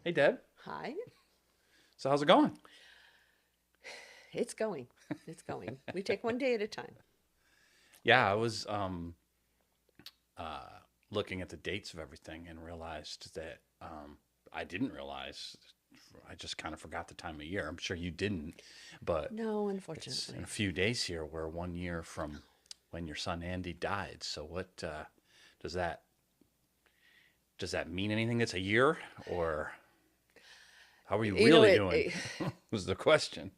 Hey, Deb. Hi. So how's it going? It's going. It's going. We take one day at a time. Yeah, I was uh, looking at the dates of everything and realized that I didn't realize. I just kind of forgot the time of year. I'm sure you didn't, but No, it's in a unfortunately. few days here. We're 1 year from when your son Andy died. So what does that does that mean anything? It's a year, or how are you You know, really it, doing? it, Was the question.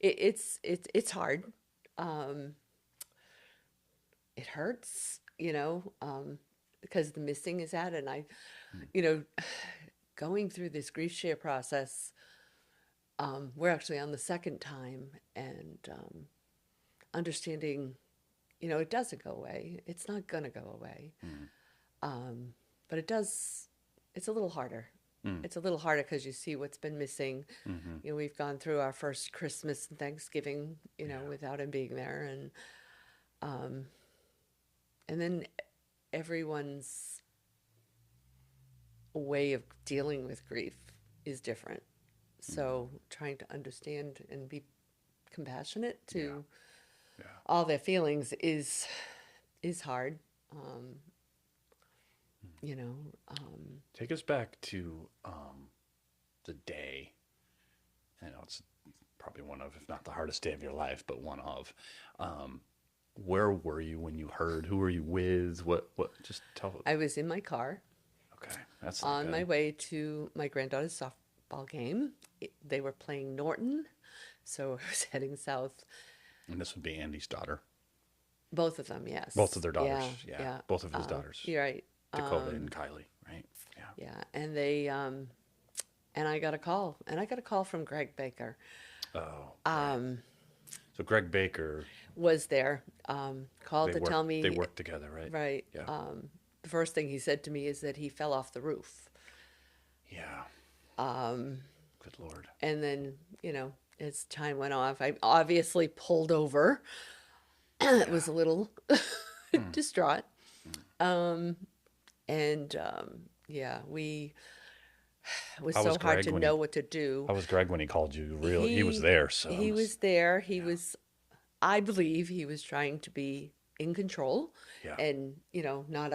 it's hard. Um, it hurts, because the missing is out, and you know, going through this grief share process. We're actually on the second time, and understanding, it doesn't go away. It's not gonna go away. Mm, Um, but it does. It's a little harder. mm, It's a little harder because you see what's been missing. mm-hmm. We've gone through our first Christmas and Thanksgiving, Yeah, without him being there, um, and then everyone's way of dealing with grief is different. mm, So trying to understand and be compassionate yeah, to yeah. all their feelings is hard. Um, you know, um, Take us back to the day. I know it's probably one of, if not the hardest day of your life, but one of. Um, where were you when you heard? Who were you with? What? Just tell. I was in my car Okay, that's not on good. my way to my granddaughter's softball game. They were playing Norton, so I was heading south. And this would be Andy's daughter. Both of them, Both yes. of their daughters. Yeah, Yeah, yeah. both of his daughters, You're right. Dakota and Kylie. Right. Yeah. Yeah, and I got a call, and I got a call from Greg Baker. Oh, right. Um, So Greg Baker, was there, called they to work. tell They me, work together, right? right. Yeah. The first thing he said to me is that he fell off the roof. Yeah. Um, Good Lord. and then, as time went off, I obviously pulled over. It Yeah. was a little Mm, distraught. mm. Um, and yeah, it was How was so hard Greg to when he? know what to do. How was Greg when he called you? Real? He was He there, so he I'm. was there. Yeah. I believe he was trying to be in control Yeah. and, not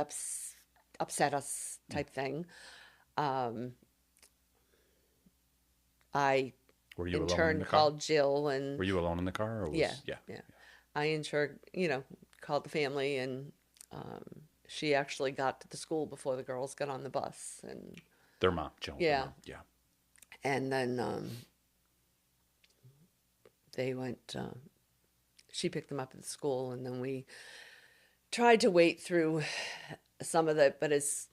upset us Mm. type thing. Um, I Were you in alone in turn the car? called Jill, Were and you alone in the car, or yeah, was yeah, yeah. yeah. I in turn, called the family, and um, she actually got to the school before the girls got on the bus, and Their mom, Jill, their yeah, mom, yeah. and then they went. She picked them up at the school, and then we tried to wait through some of that. But as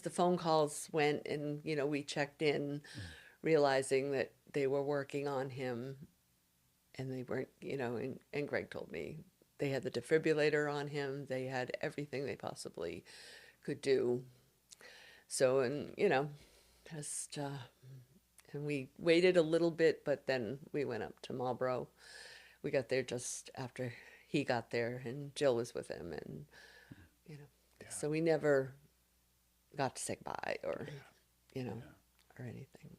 the phone calls went, and we checked in, Mm. realizing that they were working on him, and they weren't. And Greg told me they had the defibrillator on him. They had everything they possibly could do. So, and just and we waited a little bit, but then we went up to Marlboro. We got there just after he got there, and Jill was with him, and you know, Yeah, so we never got to say goodbye or yeah, you know yeah. or anything.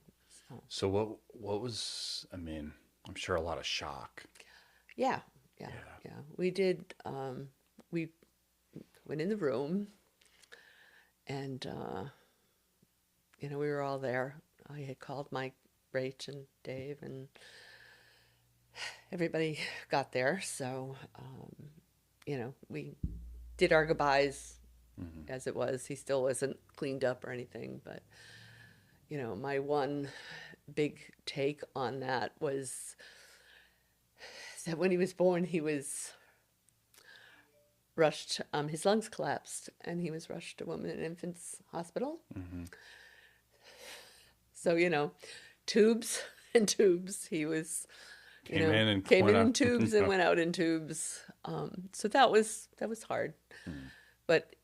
So So what was? I mean, I'm sure a lot of shock. yeah, yeah, Yeah. yeah. We did. We went in the room, and we were all there. I had called Mike, Rach, and Dave, and everybody got there. So we did our goodbyes Hmm. as it was. He still wasn't cleaned up or anything, but my one big take on that was that when he was born, he was rushed. His lungs collapsed, and he was rushed to Women and Infants Hospital. Hmm. So tubes and tubes. He was, Came in and came went in out. tubes and Yeah. went out in tubes. So that was hard, Mm. but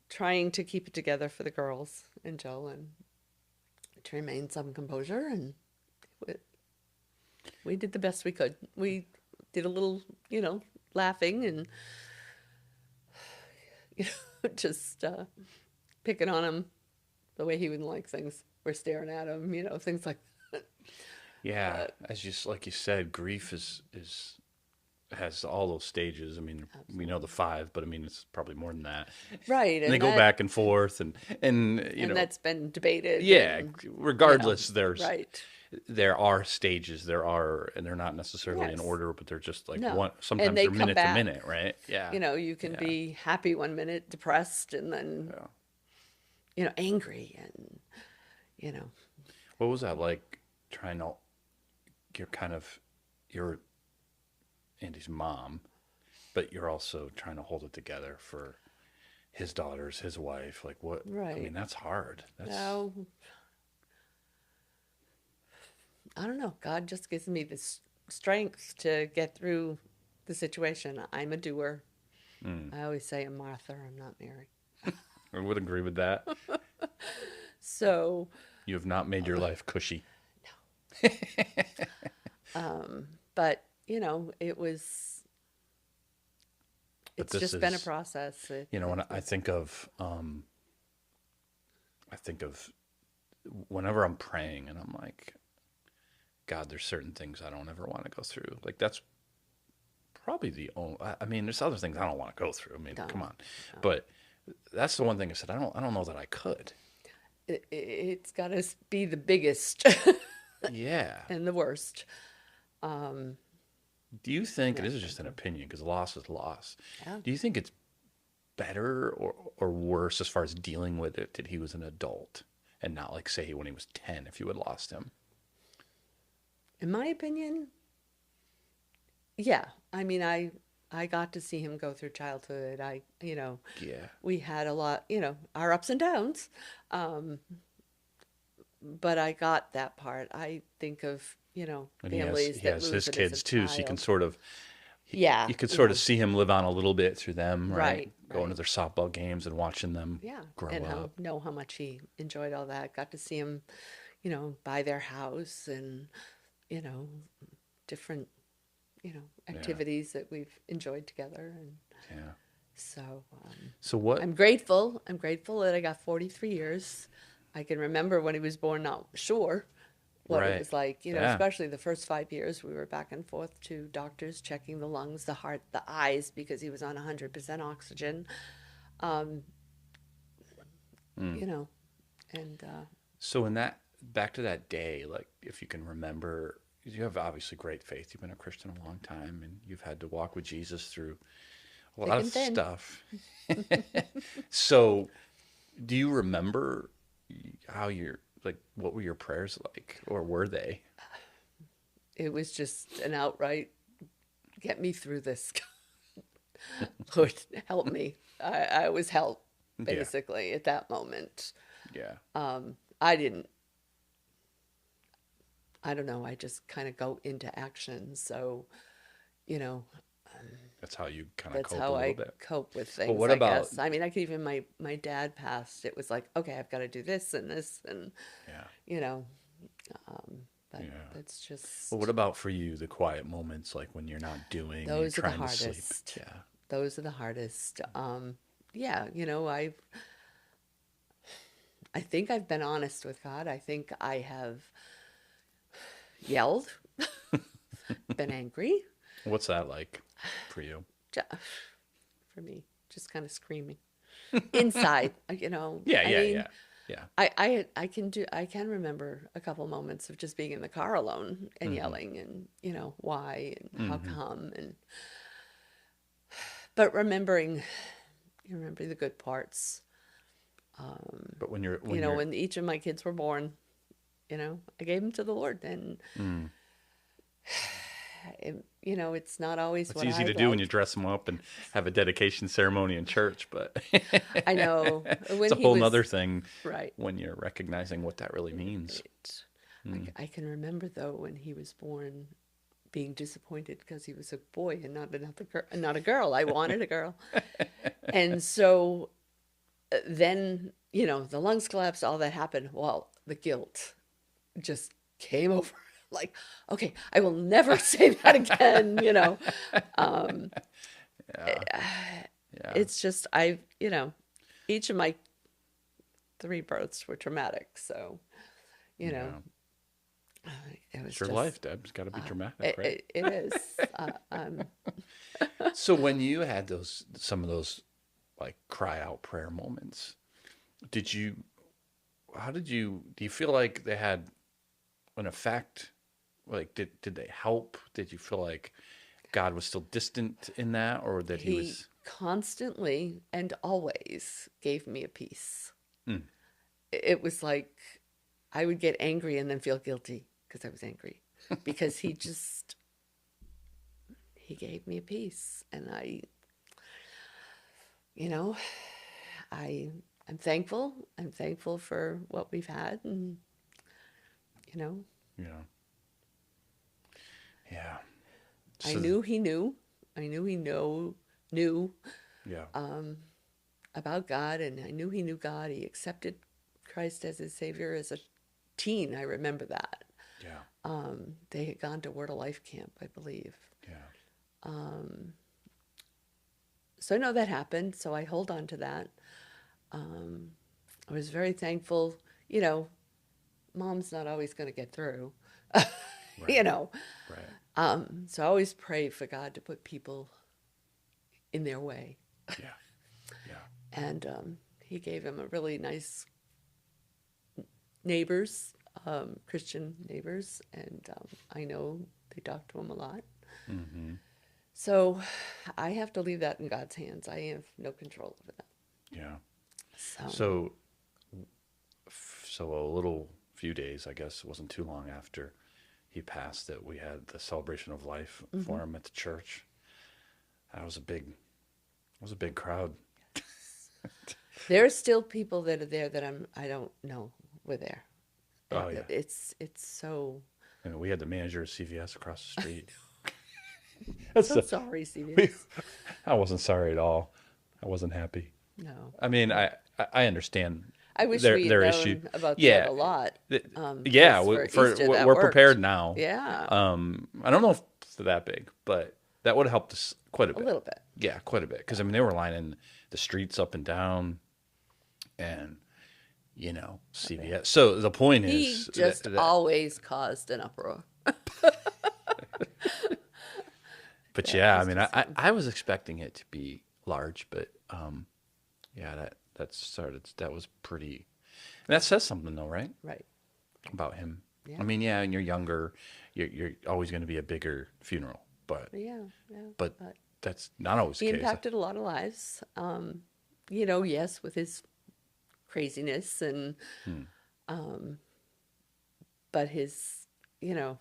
trying to keep it together for the girls and Joe, and to remain some composure, and we, we did the best we could. We did a little, laughing and just picking on him the way he wouldn't like things were staring at him, things like that. Yeah, But as you like you said, grief is has all those stages. I mean, we know the absolutely. five, but I mean, it's probably more than that. Right, And they and go back and forth, and and that's been debated yeah. and Regardless, right. there are stages. And they're not necessarily in Yes. order, but they're just like No. one. And Sometimes they they're come minute to back. minute, right? Yeah, You can yeah, be happy one minute, depressed, and then, yeah. angry and, you know, What was that like? Trying to, you're kind of, you're Andy's mom, but you're also trying to hold it together for his daughters, his wife. Like what? I right. mean, that's hard. That's Now, I don't know. God just gives me this strength to get through the situation. I'm a doer. mm, I always say I'm Martha, I'm not Mary. I would agree with that. So, You have not made your life cushy. but, But it's this just been a is, process. when I think of whenever I'm praying and I'm like, God, there's certain things I don't ever want to go through. Like that's probably the only. I mean, there's other things I don't want to go through. I mean, No, come on, no. but that's the one thing I said. I don't know that I could. It's got to be the biggest Yeah. and the worst. Um, Do you think, and yeah, this is just an opinion because loss is loss, yeah. do you think it's better or worse as far as dealing with it that he was an adult and not like, say, when he was 10, if you had lost him? In my opinion, yeah. I mean, I got to see him go through childhood. Yeah. We had a lot, our ups and downs. Um, but I got that part. I think of, And families he that has lose his it as a kids too, so you can child. sort of, Yeah, you could sort of see him live on a little bit through them, right? right, Going to right. their softball games and watching them Yeah, grow and up. how much he enjoyed all that. Got to see him, buy their house and, you know, different, Yeah. activities that we've enjoyed together. And Yeah. so So what? I'm grateful. I'm grateful that I got 43 years. I can remember when he was born, not sure what it Right. was like, Yeah. especially the first 5 years. We were back and forth to doctors checking the lungs, the heart, the eyes, because he was on 100% oxygen. Um, Mm. you know, and So in that, back to that day, like if you can remember, you have obviously great faith. You've been a Christian a long time and you've had to walk with Jesus through a thick lot of and thin. stuff. So do you remember how like, what were your prayers like, or were they? It was just an outright, get me through this. Lord, help me. I was helped, Yeah. basically, at that moment. Yeah. I didn't, I don't know, I just kind of go into action. So, you know, That's how you kind of that's cope a how little I bit. cope with But things, what I about, guess. I mean, I could even, my dad passed. It was like, okay, I've got to do this, and, yeah. you know, but Yeah. that's Well, just, what about for you, the quiet moments, like when you're not doing and you're those are the trying to sleep? hardest. Yeah. Those are the hardest. Yeah, I think I've been honest with God. I think I have yelled, been angry, What's that like for you? ju- for me, just kind of screaming inside. Yeah, I yeah, mean, yeah, yeah. I can remember a couple moments of just being in the car alone and Mm-hmm. yelling and, why and how Mm-hmm. come, and but remembering the good parts. But when you're, When each of my kids were born, I gave them to the Lord, and mm, it's not always it's what easy to I'd do when you like. dress them up and have a dedication ceremony in church, but I know it's when a he whole nother was thing right. when you're recognizing what that really means. Right. Mm. I can remember though when he was born, being disappointed because he was a boy and not a girl. I wanted a girl, and so then the lungs collapsed. All that happened. Well, the guilt just came over. Like, okay, I will never say that again. Um, Yeah, yeah, it's just each of my 3 births were traumatic. So, you know, Yeah. it was It's your just, life, Deb. It's got to be dramatic, right? it is. So when you had some of those like cry out prayer moments, did you, do you feel like they had an effect? Like, did they help? Did you feel like God was still distant in that, or that he He was, constantly and always gave me a peace. mm, It was like I would get angry and then feel guilty because I was angry because he gave me a peace, and you know, I I'm thankful. I'm thankful for what we've had, and you know, yeah, yeah. I So, knew he knew. I knew he knew yeah, about God, and I knew he knew God. He accepted Christ as his Savior as a teen. I remember that. yeah, They had gone to Word of Life camp, I believe. yeah, So I know that happened. So I hold on to that. I was very thankful. You know, mom's not always going to get through. you right, know, right, so I always pray for God to put people in their way. yeah, yeah, And he gave him a really nice neighbors, Christian neighbors, and I know they talk to him a lot. mm-hmm, So I have to leave that in God's hands. I have no control over that. yeah. So So, so a little few days, I guess, it wasn't too long after he passed that we had the celebration of life for him at the church. That was a big crowd. there are still people that are there that I don't know were there. Oh yeah, It's so and we had the manager of CVS across the street. That's so a, sorry, we, CVS. I wasn't sorry at all. I wasn't happy. No, I mean, I understand I wish we had their issue. known about that Yeah, a lot. yeah. 'Cause for For Easter that we're worked. prepared now. Yeah, I don't know if it's that big, but that would have helped us quite a a bit. little bit. Yeah, quite a bit. Because I mean, they were lining the streets up and down, and CVS. So the point He is just that, always caused an uproar. but That yeah, I was mean, just him. I was expecting it to be large, but yeah, that was pretty, and that says something though, right? Right. About him. Yeah. I mean, yeah, and you're younger, you're always going to be a bigger funeral, Yeah. Yeah. but But that's not always the he case. impacted a lot of lives. Yes, with his craziness and, but you know,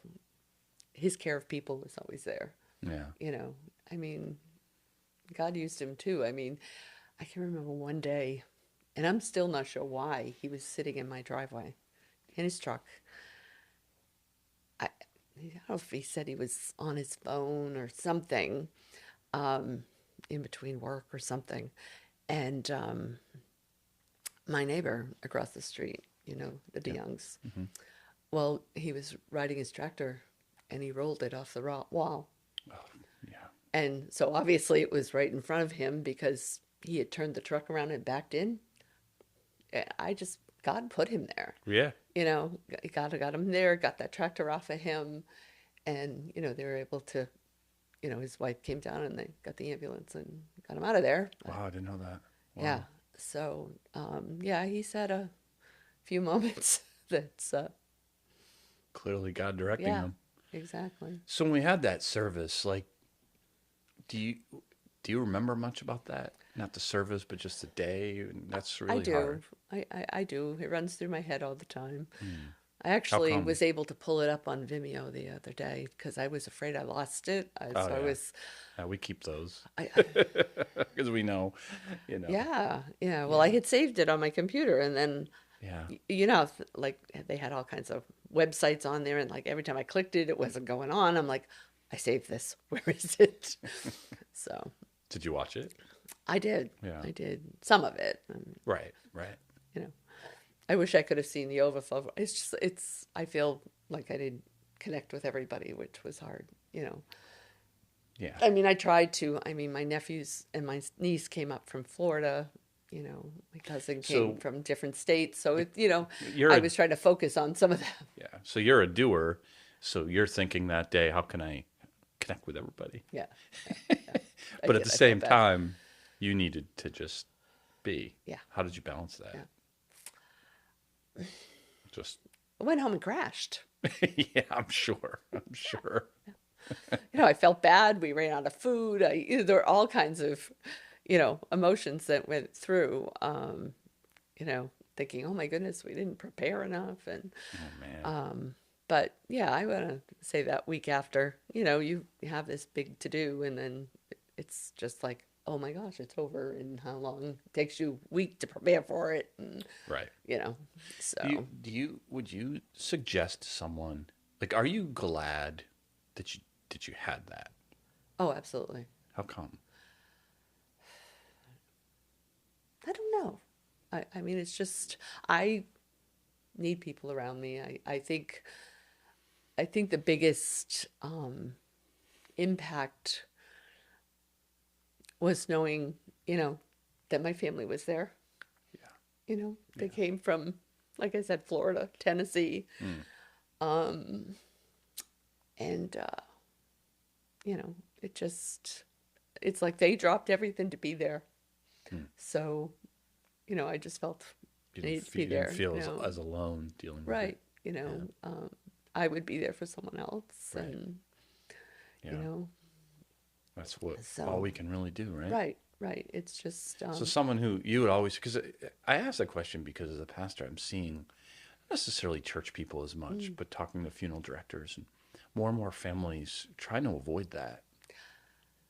his care of people was always there. Yeah. You know, I mean, God used him too. I mean, I can remember one day, and I'm still not sure why, he was sitting in my driveway in his truck. I don't know if he said he was on his phone or something, in between work or something. And my neighbor across the street, the Yeah. DeYoungs, Hmm. well, he was riding his tractor and he rolled it off the wall. Yeah. And so obviously it was right in front of him because he had turned the truck around and backed in. God put him there. Yeah. God got him there, got that tractor off of him. And, they were able to, his wife came down and they got the ambulance and got him out of there. But, Wow, I didn't know that. Wow. yeah. So, yeah, he's had a few moments that's, Clearly God directing yeah, them. exactly. So when we had that service, like, do you remember much about that? Not the service, but just the day. And that's I really do. hard. I do. It runs through my head all the time. I How actually come? was able to pull it up on Vimeo the other day because I was afraid I lost it. Oh So I yeah. was, Yeah, we keep those I, because we know, you know. yeah, yeah. Well, I Yeah. had saved it on my computer, and then, Yeah. like they had all kinds of websites on there, and like every time I clicked it, it wasn't going on. I'm like, I saved this. Where is it? So Did you watch it? I did. Yeah. I did some of it. Right. Right. You know, I wish I could have seen the overflow. I feel like I didn't connect with everybody, which was hard. Yeah. I mean, I tried to. I mean, my nephews and my niece came up from Florida you know, my cousin came So from different states. So it, you know, you're I a was trying to focus on some of that. yeah. So you're a doer. So you're thinking that day, how can I connect with everybody? Yeah. Yeah. Yeah. I But at did. the I felt same bad. time, you needed to just be. Yeah. How did you balance that? Yeah. Just I went home and crashed. yeah, I'm sure. I'm sure. You know, I felt bad. We ran out of food. There were all kinds of, you know, emotions that went through, you know, thinking, oh my goodness, we didn't prepare enough. And, Oh man. but yeah, I want to say that week after, you know, you have this big to do and then it's just like, oh my gosh, it's over. And how long it takes you a week to prepare for it. And, Right. you know, so. Would you suggest to someone like are you glad that you had that? Oh, absolutely. How come? I don't know. I mean, it's just, I need people around me. I think the biggest impact was knowing, you know, that my family was there. Yeah. You know, they Yeah. came from, like I said, Florida, Tennessee, Mm. and you know, it just, it's like they dropped everything to be there. Mm. So, you know, I just felt I needed to be You didn't there. feel You know, as alone dealing with it. right? You Yeah. know, I would be there for someone else, Right. and you Yeah. know, That's what all so we can really do, right? right, right. It's just, So someone who you would always because I asked that question because as a pastor I'm seeing not necessarily church people as much, but talking to funeral directors and more families trying to avoid that.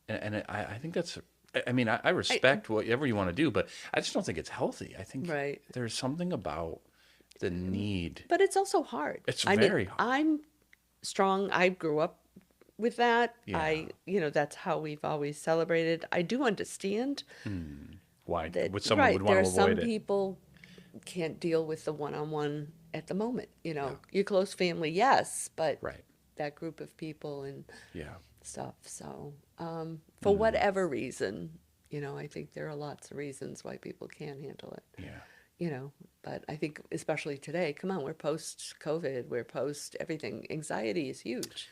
And I think that's I mean I I, respect whatever you want to do, but I just don't think it's healthy. I think right. there's something about the need. But it's also hard. It's I mean, very hard. I'm strong. I grew up with that. Yeah. You know, that's how we've always celebrated. I do understand Why that, would someone would right, want there are to some avoid it? people can't deal with the one-on-one at the moment. You Yeah. know, your close family, yes, but Right. that group of people and Yeah. stuff. So, for whatever reason, you know, I think there are lots of reasons why people can't handle it. Yeah. You know, but I think especially today, come on, we're post COVID, we're post everything. Anxiety is huge.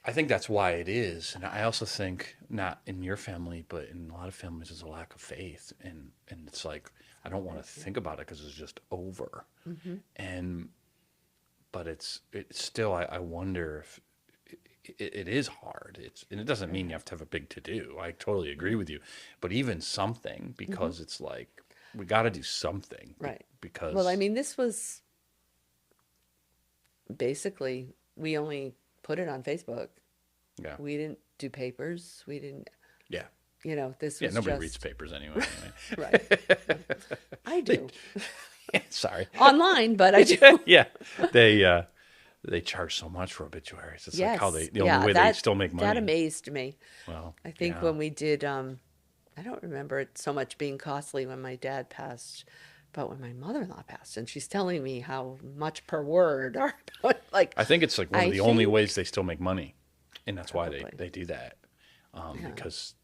I think that's why it is. And I also think not in your family, but in a lot of families, there's a lack of faith. And it's like, I don't want to think about it because it's just over. And, but it's still, I wonder if it is hard. And it doesn't mean you have to have a big to do. I totally agree with you. But even something, because it's like, we got to do something. Right. Because, Well, I mean, this was basically, we only put it on Facebook. yeah. We didn't do papers. We didn't, Yeah. you know, this Yeah. was Nobody just, reads papers anyway. right. I do. Sorry. Online, but I do. Yeah. They charge so much for obituaries. It's like how Yes. the only way they still make That money. amazed me. Well, I think yeah. when we did, I don't remember it so much being costly when my dad passed, but when my mother-in-law passed, and she's telling me how much per word, or like, I think it's like one I of the only think ways they still make money. And that's why probably, they do that. yeah. Because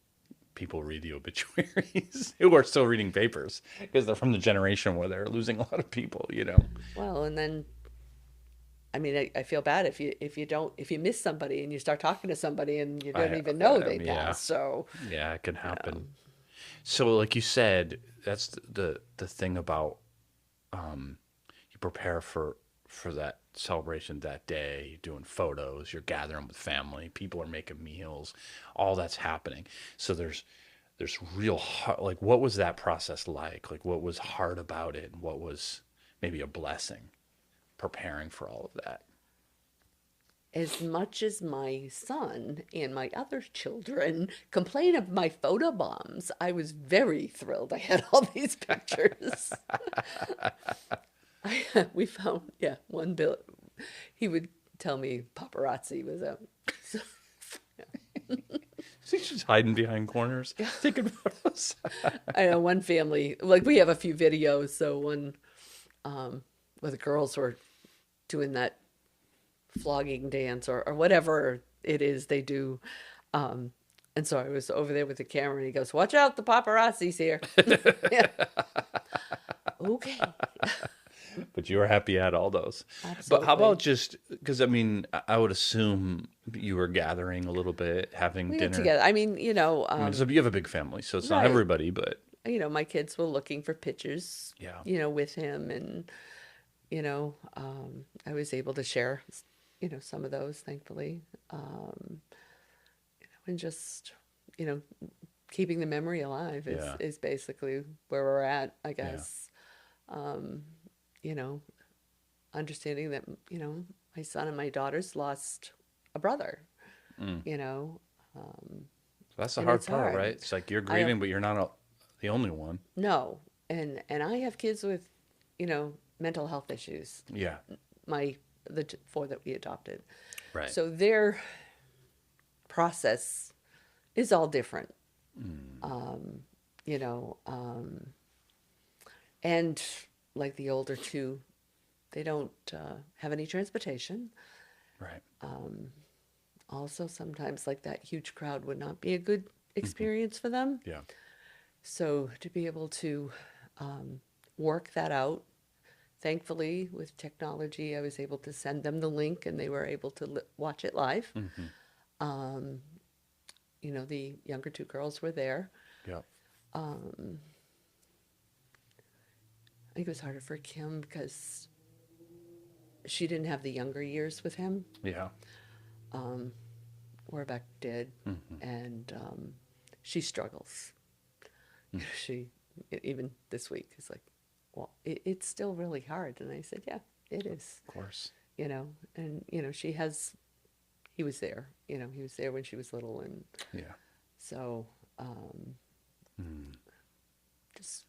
people read the obituaries who are still reading papers because they're from the generation where they're losing a lot of people, you know? Well, and then, I mean, I feel bad if you miss somebody and you start talking to somebody and you don't even know they Yeah. passed. So, Yeah, it can happen. So like you said, that's the thing about you prepare for that celebration that day. You're doing photos, you're gathering with family, people are making meals, all that's happening. So there's real hard, like what was that process like? Like what was hard about it? And what was maybe a blessing preparing for all of that? as much as my son and my other children complain of my photo bombs, I was very thrilled I had all these pictures. We found, yeah, one bill. He would tell me paparazzi was out. So, She's just hiding behind corners, taking photos. I know one family, like we have a few videos. So one where the girls were doing that flogging dance or whatever it is they do. And so I was over there with the camera, and he goes, "Watch out, the paparazzi's here." Yeah. Okay. But you were happy at all those. But how about Absolutely. just because I mean, I would assume you were gathering a little bit, having We got dinner. together. I mean, I mean, so you have a big family, so it's not right. everybody, but My kids were looking for pictures, yeah, with him, and I was able to share, some of those, thankfully, and just, you know, keeping the memory alive is yeah, is basically where we're at, I yeah, guess. You know, understanding that, my son and my daughters lost a brother, mm. you know, So that's the and hard it's part, hard. right? It's like you're I have grieving, but you're not the only one. no, and I have kids with, mental health issues. Yeah, My the four that we adopted, right. so their process is all different. Mm. You know, and like the older two, they don't have any transportation. Right. Also, sometimes like that huge crowd would not be a good Hmm. experience for them. Yeah. So to be able to work that out, thankfully with technology, I was able to send them the link and they were able to watch it live. Hmm. The younger two girls were there. Yeah. I think it was harder for Kim because she didn't have the younger years with him. Yeah. Warbeck did, Hmm. and she struggles. She even this week is like, well, it's still really hard, and I said, yeah, it is. Of course. And he was there. He was there when she was little, and Yeah. so Mm. just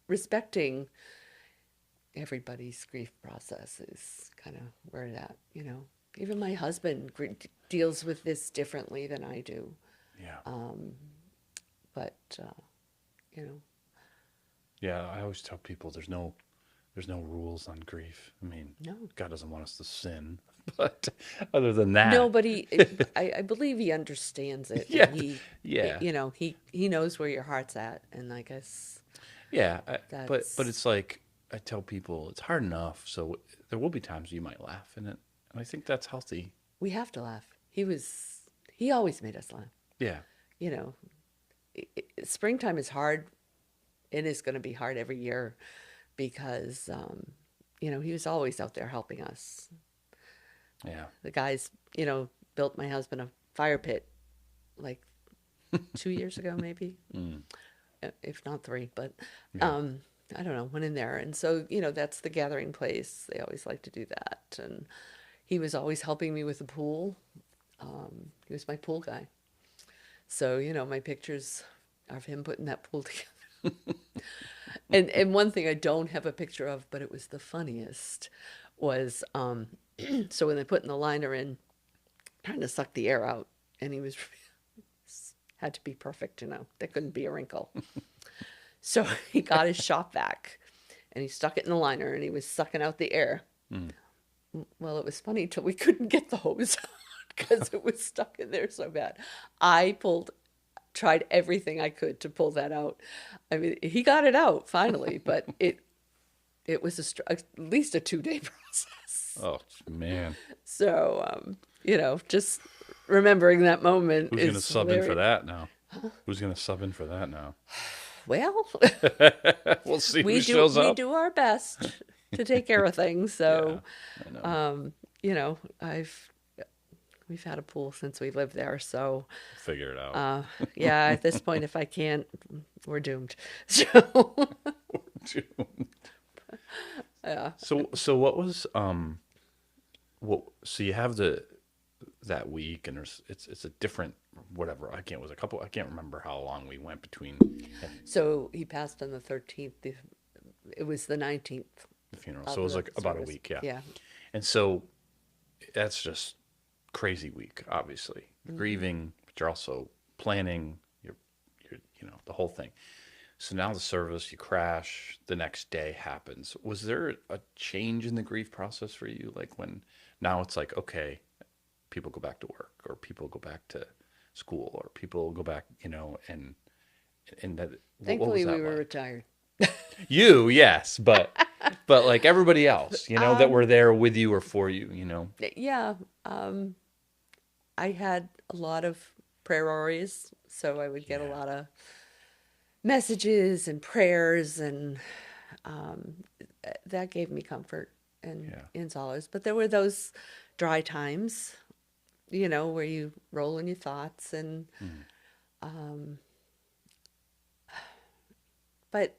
respecting everybody's grief process is kind of where it at. Even my husband deals with this differently than I do. Yeah. But you know, Yeah. I always tell people there's no rules on grief. I mean, no, God doesn't want us to sin, but other than that, nobody. I believe he understands it, and yeah, he, yeah, he knows where your heart's at, and I guess yeah. But that's it's like I tell people it's hard enough. So there will be times you might laugh in it, and I think that's healthy. we have to laugh. He always made us laugh. Yeah. You know, springtime is hard. It is going to be hard every year because he was always out there helping us. Yeah. The guys, built my husband a fire pit like 2 years ago, maybe, Mm. if not three, but Yeah. I don't know, went in there. And so, that's the gathering place. They always like to do that. And he was always helping me with the pool. He was my pool guy. So, my pictures of him putting that pool together. And one thing I don't have a picture of, but it was the funniest, was so when they put in the liner in, trying to suck the air out, and he was had to be perfect, there couldn't be a wrinkle. So he got his shop vac, and he stuck it in the liner, and he was sucking out the air. Mm. Well, it was funny till we couldn't get the hose out because it was stuck in there so bad. I tried everything I could to pull that out. I mean, he got it out finally, but it was at least a 2-day process. Oh man, So, just remembering that moment who's gonna is sub in for hilarious. that now? Who's gonna sub in for that now? Well, We'll see who we do shows we up. do our best to take care of things. Yeah, So, I know. we've had a pool since we lived there. So, Figure it out. yeah, at this point, if I can't, we're doomed. So, yeah. So what was what so you have that week and it's a different whatever I can't remember how long we went between So he passed on the 13th. It was the 19th the funeral. So of it was the like about a service. week, yeah. Yeah. And so that's just crazy week, obviously. You're grieving, but you're also planning, you're the whole thing. So now the service, you crash, the next day happens. Was there a change in the grief process for you? Like when now it's like, okay, people go back to work or people go back to school, or people go back, and that, what was Thankfully, we that were like? retired. You, yes, but like everybody else, that were Um, there with you or for you, yeah, I had a lot of prayer, so I would get a Yeah, lot of messages and prayers, and um, that gave me comfort yeah, and solace. But there were those dry times, where you roll in your thoughts, and mm, um, but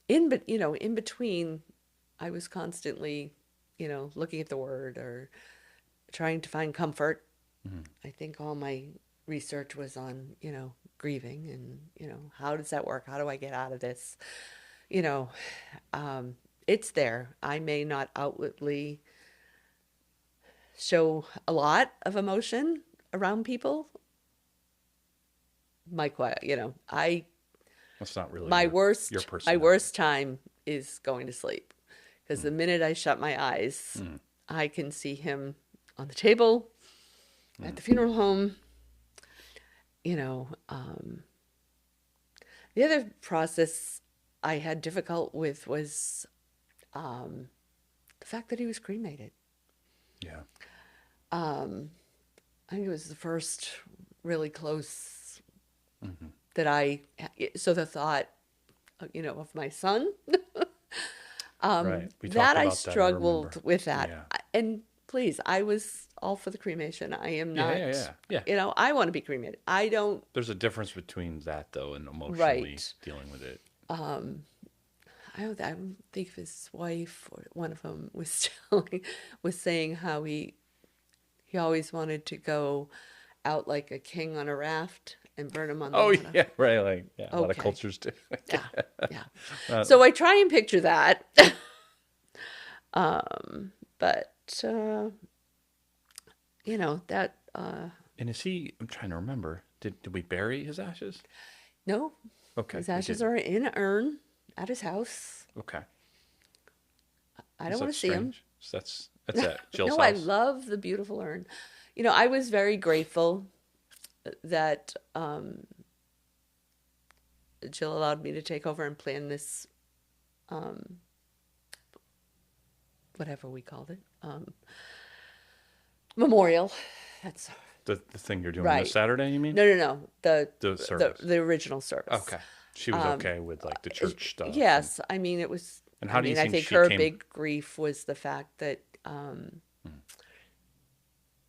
in between, I was constantly, looking at the word or trying to find comfort. mm, I think all my research was on, grieving and, how does that work? How do I get out of this? You know, um, it's there. I may not outwardly show a lot of emotion around people. My quiet, that's not really my your worst, my personality. worst time is going to sleep, because the Mm, minute I shut my eyes, mm, I can see him on the table at mm. the funeral home. You know, um, the other process I had difficult with was um, the fact that he was cremated. Yeah. Um, I think it was the first really close Hmm. that so the thought, of my son, Right. We that talked I about that. I remember. struggled with that. Yeah. And please, I was all for the cremation. I am Yeah. Yeah. not, Yeah. Yeah. I want to be cremated. I don't, There's a difference between that though and emotionally right. dealing with it. I don't think his wife or one of them was was saying how he always wanted to go out like a king on a raft and burn him on the Oh water. yeah, right. Like yeah, a lot of Okay. cultures do. Yeah. Yeah. uh, So I try and picture that. But that and is he? I'm trying to remember. Did we bury his ashes? no, Okay, his we ashes didn't. are in an urn at his house. Okay, I is don't want that to see him. strange? So that's at Jill's No, I house. love the beautiful urn. I was very grateful that Jill allowed me to take over and plan this, um, whatever we called it, memorial. That's The thing you're doing this right. Saturday, you mean? No. The The the service. the original service. Okay, she was okay with like the church stuff, Yes, I mean it was. and I how do you mean, I think think she her came? big grief was the fact that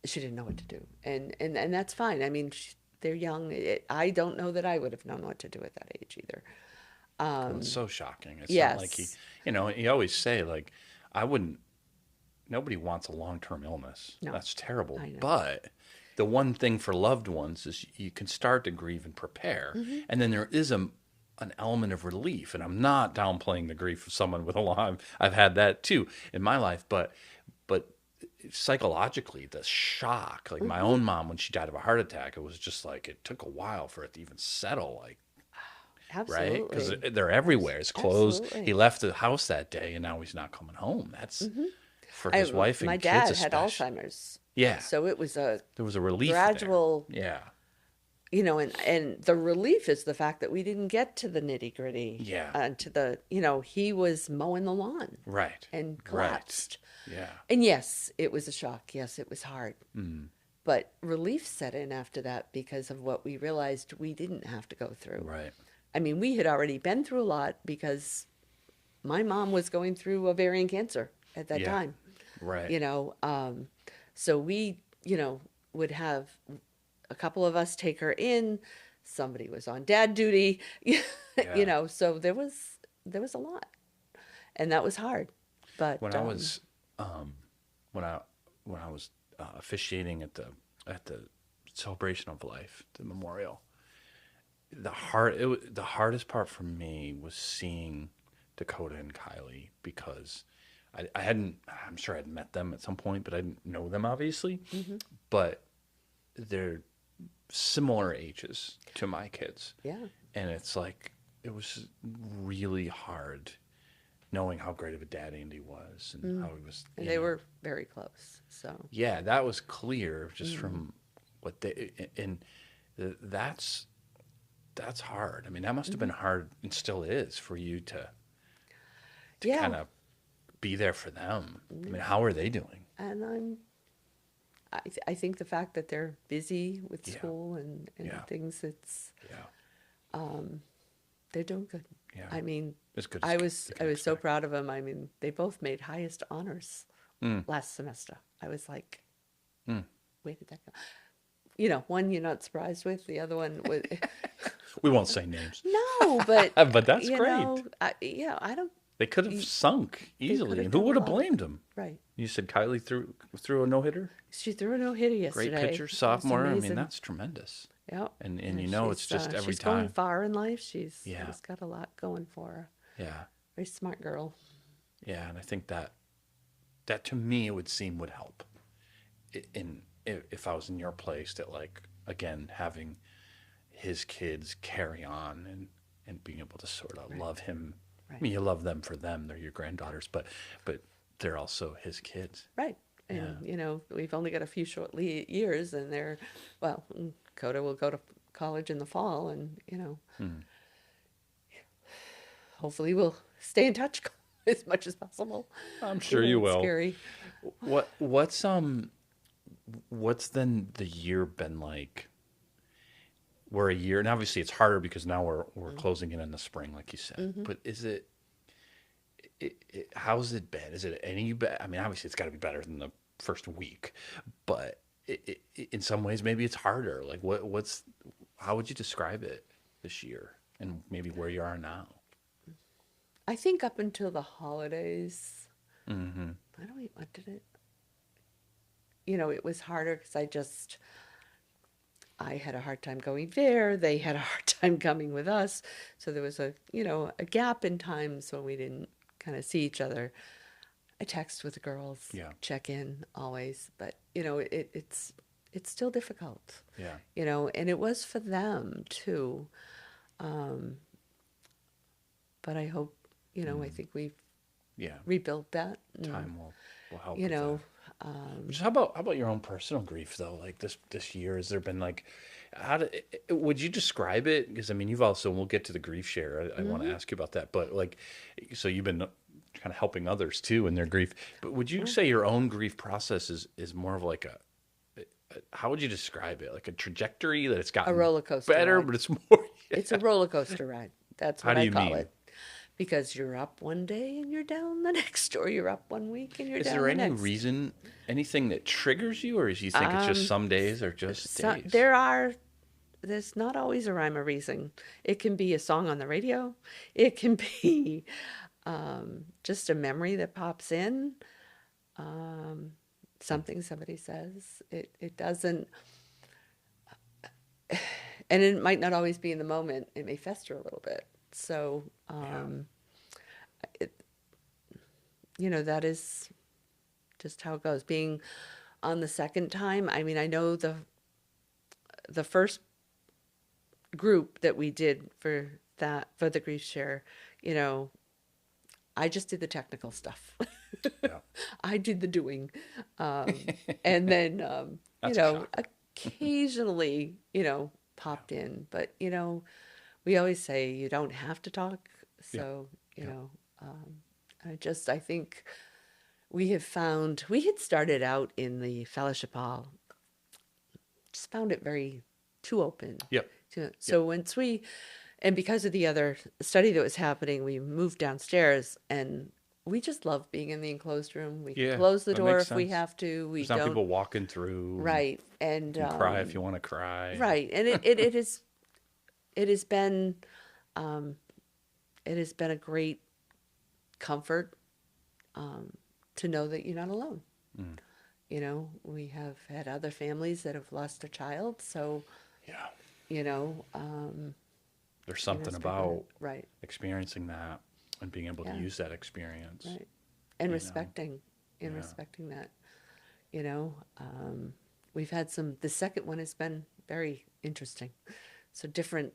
she didn't know what to do, and that's fine. I mean, they're young. I don't know that I would have known what to do at that age either. Well, it's so shocking. It's not like Yes, you always say like, I wouldn't. Nobody wants a long-term illness. no, That's terrible. I know. But the one thing for loved ones is you can start to grieve and prepare, Hmm. and then there is an element of relief. And I'm not downplaying the grief of someone with a long. I've had that too in my life, but psychologically, the shock. Like my Hmm. own mom when she died of a heart attack, it was just like it took a while for it to even settle. Like right? Because Absolutely, they're everywhere. His clothes. He absolutely. left the house that day, and now he's not coming home. That's Hmm. for his wife My and kids, dad had especially. Alzheimer's, Yeah, so it was a there was a relief there. gradual. Yeah, And the relief is the fact that we didn't get to the nitty gritty, yeah, to the, he was mowing the lawn right, and right. collapsed. Yeah, And yes, it was a shock. Yes, it was hard. mm, But relief set in after that because of what we realized we didn't have to go through. right. I mean, we had already been through a lot because my mom was going through ovarian cancer at that Yeah, time, right. you know. So we, would have a couple of us take her in. Somebody was on dad duty, Yeah. so there was a lot, and that was hard. But When I was um, when I was officiating at the celebration of life, the memorial, the hardest part for me was seeing Dakota and Kylie because I hadn't. I'm sure I'd met them at some point, but I didn't know them obviously. mhm, But they're similar ages to my kids, yeah, and it's like it was really hard knowing how great of a dad Andy was and how he was, and they were very close. So yeah, that was clear just mhm, from what they, and that's hard. I mean, that must have been hard and still is for you to Yeah. kind of be there for them. I mean, how are they doing? And I think the fact that they're busy with Yeah. school and Yeah. things, Yeah. they're doing good. Yeah. I mean, As good as I you was can so expect. proud of them. I mean, they both made highest honors Mm. last semester. I was like, Mm. where did that go? You know, one you're not surprised with, the other one was We won't say names, no, but but that's you great. know, I don't. They could have sunk They could easily, have and who done would have well. blamed them? Right. You said Kylie threw a no hitter. She threw a no hitter Great yesterday. pitcher, It was sophomore. I mean, amazing. that's tremendous. Yeah. And Yeah, you know, it's just every she's going time. far in life. She's Yeah. got a lot going for her. Yeah. Very smart girl. Yeah, and I think that to me it would seem would help. If I was in your place, that like again having his kids carry on and being able to sort of Right. love him. I Right. mean, you love them for them; they're your granddaughters, but they're also his kids. Right. And, Yeah. you know, we've only got a few short years, and they're, well, Coda will go to college in the fall, and, you know, Hmm. hopefully we'll stay in touch as much as possible. I'm sure you It's will. scary. What's then the year been like? We're a year, and obviously it's harder because now we're closing in on the spring, like you said. But is how's it been? Is it any better? I mean, obviously it's got to be better than the first week, but in some ways maybe it's harder. Like how would you describe it this year, and maybe where you are now? I think up until the holidays, Mm-hmm. I don't even, what did it? You know, it was harder because I had a hard time going there. They had a hard time coming with us. So there was a gap in times when we didn't kind of see each other. I text with the girls, Yeah. check in always, but you know, it's still difficult, Yeah. you know, and it was for them too. But I hope, you know, I think we've Yeah. rebuilt that. And, Time will help. you with know, that. Just how about your own personal grief though? Like this year, has there been like, would you describe it? Because I mean, you've also, and we'll get to the GriefShare. I want to ask you about that, but like, so you've been kind of helping others too in their grief. But would you say your own grief process is more of like how would you describe it? Like a trajectory that it's gotten a roller coaster better, ride. but it's more. It's a roller coaster ride. That's How what do I you call mean? it. Because you're up one day and you're down the next, or you're up one week and you're Is down there the any next. reason, anything that triggers you, or do you think it's just some days or just So, days? there's not always a rhyme or reason. It can be a song on the radio. It can be just a memory that pops in. Something somebody says. It doesn't, and it might not always be in the moment. It may fester a little bit. So, you know, that is just how it goes. Being on the second time, I mean, I know the first group that we did for the GriefShare, you know, I just did the technical stuff. Yeah. I did the doing. And then, you That's know, shocking. occasionally, you know, popped in. But, you know, we always say you don't have to talk. So, you know, I think we had started out in the fellowship hall, just found it very too open. Yep. So once and because of the other study that was happening, we moved downstairs and we just love being in the enclosed room. We Yeah, close the that door makes if we sense. have to. We There's not don't. people walking through. Right. And You can cry if you want to cry. right. And it has been a great comfort to know that you're not alone. You know, we have had other families that have lost a child, so Yeah. you know, There's you something know, about right, experiencing that and being able to Yeah. use that experience. right, and you know. respecting, Yeah. respecting that. You know, we've had the second one has been very interesting. So different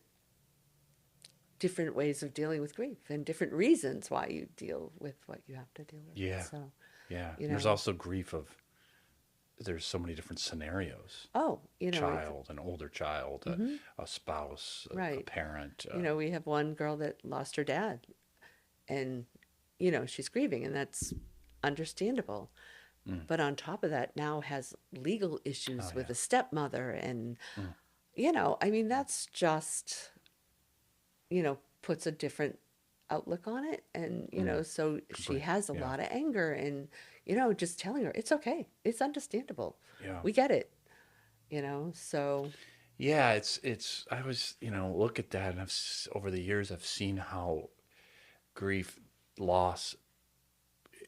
ways of dealing with grief and different reasons why you deal with what you have to deal with. Yeah. So, Yeah. You And there's know. also grief of there's so many different scenarios. Oh, Child, an older child, a spouse, a right. parent. We have one girl that lost her dad, and she's grieving, and that's understandable. But on top of that, now has legal Oh issues with yeah. a stepmother, and Mm. I mean, that's just puts a different outlook on it. And, Mm. so Could she bring, has a yeah, lot of anger, and, just telling her it's okay. It's understandable. yeah, We get it, so yeah. It's. I was, look at that, and over the years I've seen how grief, loss,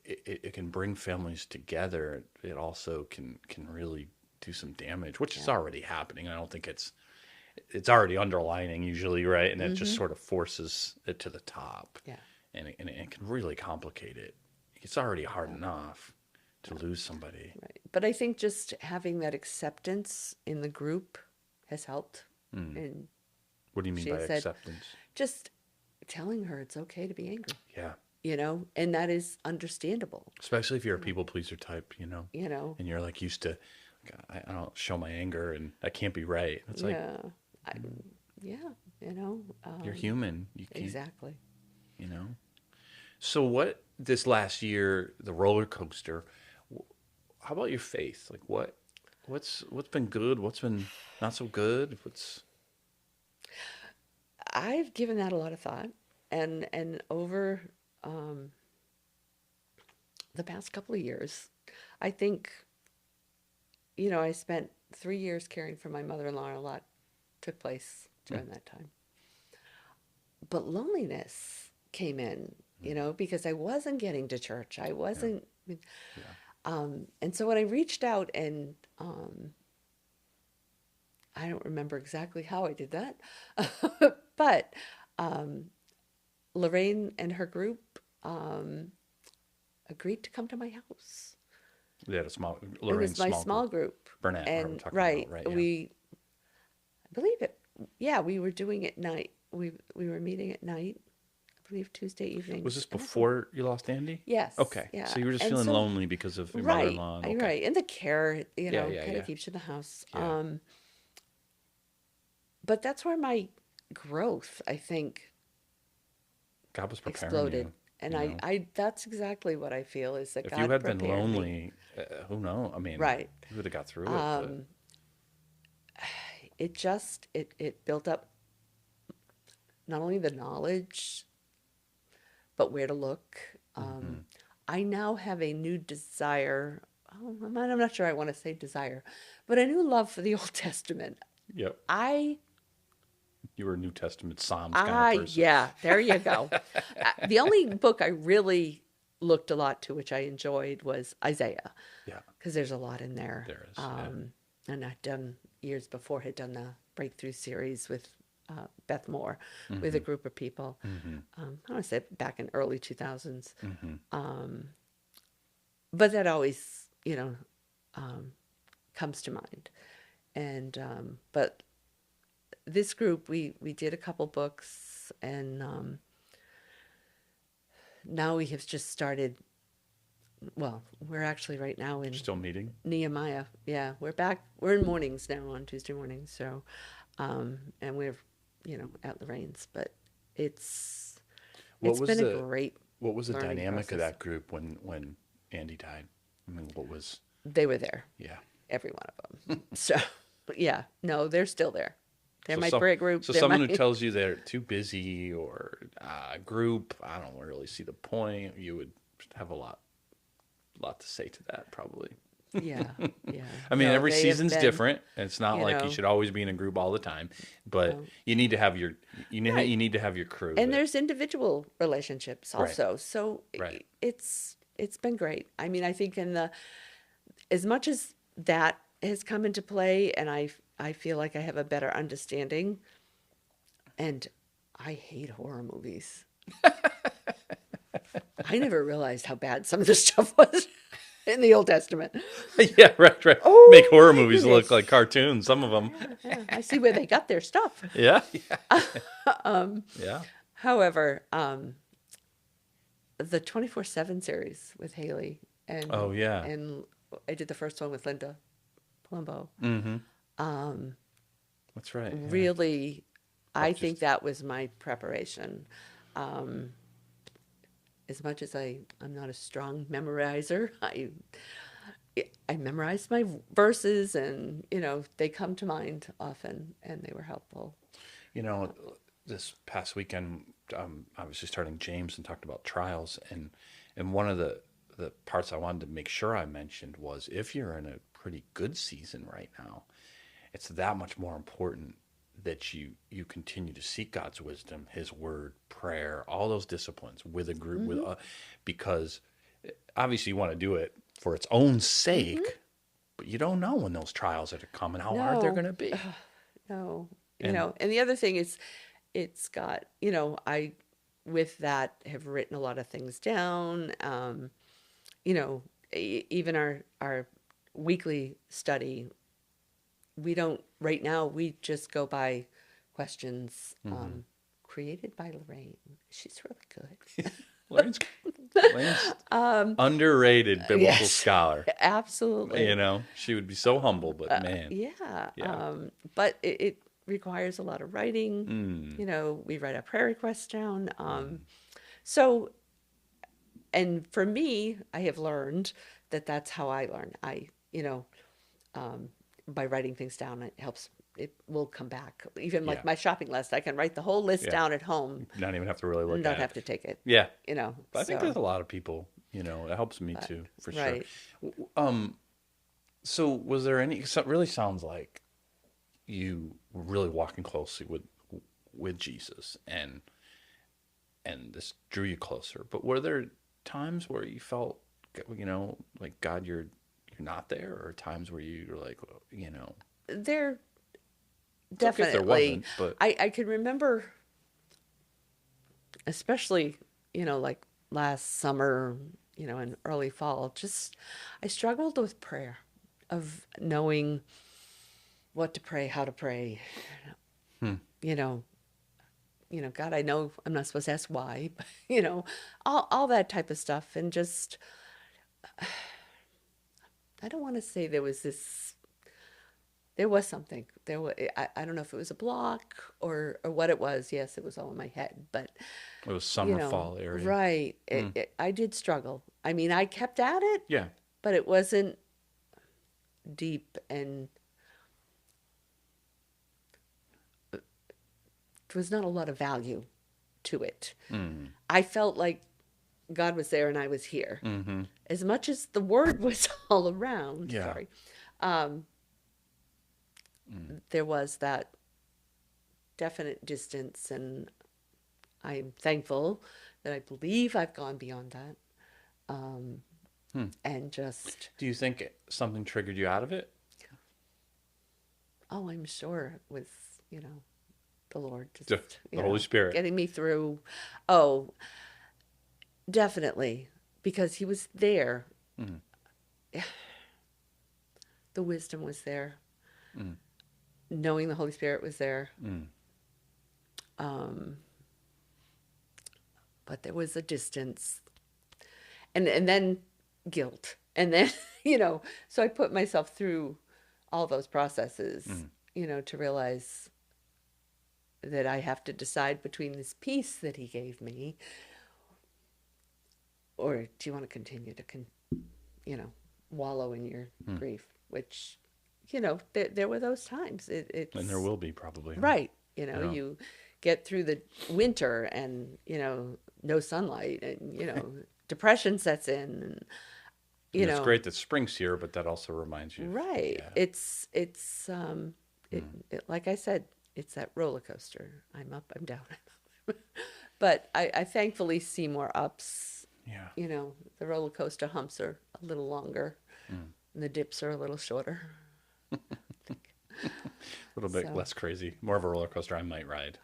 it can bring families together. It also can really do some damage, which is yeah. already happening. I don't think it's already underlining usually, right? And it just Mm-hmm. sort of forces it to the top, Yeah. and it can really complicate it. It's already hard Yeah. enough to lose somebody. Right. But I think just having that acceptance in the group has helped. Hmm. And What do you mean she by has said, acceptance? just telling her it's okay to be angry, Yeah, and that is understandable, especially if you're a people pleaser type, you know. and you're like used to, like, I don't show my anger, and that can't be right. It's like, Yeah. I, yeah, you're human. You can't, exactly. you know. So what this last year, the roller coaster? How about your faith? Like what's been good? What's been not so good? What's I've given that a lot of thought, and over um, the past couple of years, I think, I spent 3 years caring for my mother-in-law, and a lot took place during that time. But loneliness came in, because I wasn't getting to church. I yeah, wasn't, yeah. and so when I reached out, and I don't remember exactly how I did that, but um, Lorraine and her group um, agreed to come to my house. We had a small It was Lorraine's my small small group. group, Burnett, what we're and talking about, right, right? Yeah. I believe it. Yeah, we were doing it night. We were meeting at night. I believe Tuesday Was evenings. this And I think before you lost Andy? yes, Okay. yeah, So you were just and feeling so lonely because of your right, mother-in-law. Okay. right, and the care, Yeah, yeah, kind of yeah. keeps you in the house. Yeah. But that's where my growth, I think, God was preparing exploded. you, And you know. I that's exactly what I feel is that If you God had been prepared me. lonely, who knows? I mean, Right. you would have got through it, but Um, it built up not only the knowledge, but where to look. hmm. I now have a new desire. Oh, I'm not sure I want to say desire, but a new love for the Old Testament. Yep. I, You were a New Testament Psalms kind of person. yeah, there you go. The only book I really looked a lot to, which I enjoyed, was Isaiah, Yeah, because there's a lot in there. there is. Yeah. And I'd done years before, had done the Breakthrough series with Beth Moore, with a Mm-hmm. group of people. Mm-hmm. I want to say back in early 2000s. Mm-hmm. But that always, comes to mind. And but this group, we did a couple books, and now we have just started. Well, we're actually right now in Still meeting? Nehemiah. Yeah, we're back. We're in mornings now, on Tuesday mornings. So, and we're, at Lorraine's, but it's What it's was been a the great what was the learning dynamic of process. that group when Andy died? I mean, what was? They were there, Yeah. every one of them. So, yeah, no, they're still there. They're So my some prayer group. so They're someone who my tells you they're too busy or group, I don't really see the point. You would have a lot to say to that probably. yeah, yeah. I mean, No, every they have season's been, different. And it's not you like you know, should always be in a group all the time, but no. you need to have Right. you need to have your crew And that there's individual relationships right, also. So right. it's been great. I mean, I think as much as that has come into play, and I feel like I have a better understanding, and I hate horror movies. I never realized how bad some of the stuff was in the Old Testament. Yeah, right, right. Make Oh horror my movies look goodness. like cartoons, some of them. Yeah, I see where they got their stuff. Yeah, yeah. However, the 24/7 series with Haley Oh, and yeah. and I did the first one with Linda Palumbo. Mm-hmm. That's right. Yeah. Really, Oh, I think just that was my preparation. As much as I'm not a strong memorizer, I memorized my verses, and they come to mind often, and they were helpful. you know, this past weekend, I was just starting James and talked about trials, and one of the parts I wanted to make sure I mentioned was if you're in a pretty good season right now, it's that much more important that you continue to seek God's wisdom, His Word, prayer, all those disciplines with a group Mm-hmm. because obviously you want to do it for its own Mm-hmm. sake, but you don't know when those trials are to come and how hard they're No, going to be. no, And and the other thing is, it's got, I, with that, have written a lot of things down. You know, even our weekly study, we don't right now. We just go by questions mhm. created by Lorraine. She's really good. Lorraine's, Lorraine's underrated biblical Yes, scholar. absolutely. She would be so humble, but man, Yeah, yeah. but it requires a lot of writing. Mm, We write our prayer requests down. mm, So, and for me, I have learned that that's how I learn. Um, by writing things down, it helps. It will come back. Even yeah, like my shopping list, I can write the whole list yeah. down at home Not even have to really and look not at have it. to take it. Yeah, but I think there's So, a lot of people. It helps me but too, for sure. right. So was there any? 'Cause it really sounds like you were really walking closely with Jesus, and this drew you closer. But were there times where you felt, like God, you're not there, or times where you were like, There it's okay if there definitely. wasn't, but I can remember, especially like last summer, and early fall. Just I struggled with prayer, of knowing what to pray, how to pray. hmm, You know, God, I know I'm not supposed to ask why, but, all that type of stuff, and just I don't want to say there was this. There was something. I don't know if it was a block or what it was. Yes, it was all in my head, but it was summer fall area. right. Hmm, I did struggle. I mean, I kept at it, yeah, but it wasn't deep, and there was not a lot of value to it. mm, I felt like God was there and I was here. mm-hmm, As much as the word was all around, yeah, sorry, um, mm, there was that definite distance, and I'm thankful that I believe I've gone beyond that. Um, hmm. and just, Do you think something triggered you out of it? oh, I'm sure it was, the Lord The, just, the Holy Spirit. getting me through. Oh, definitely, because He was there. Mm, The wisdom was there. mm, Knowing the Holy Spirit was there. mm, Um, but there was a distance, and then guilt, and then so I put myself through all those processes, mm. to realize that I have to decide between this peace that He gave me, or do you want to continue to you know wallow in your Hmm. grief, which there were those times. And there It's will be probably, huh? right. Yeah. You get through the winter, and no sunlight, and depression sets in, and And it's great that spring's here, but that also reminds you of, right. yeah. It, Mm, like I said, it's that roller coaster. I'm up, I'm down, I'm up. But I thankfully see more ups. yeah. The roller coaster humps are a little longer, Mm. and the dips are a little shorter. A little bit So, less crazy. More of a roller coaster I might ride.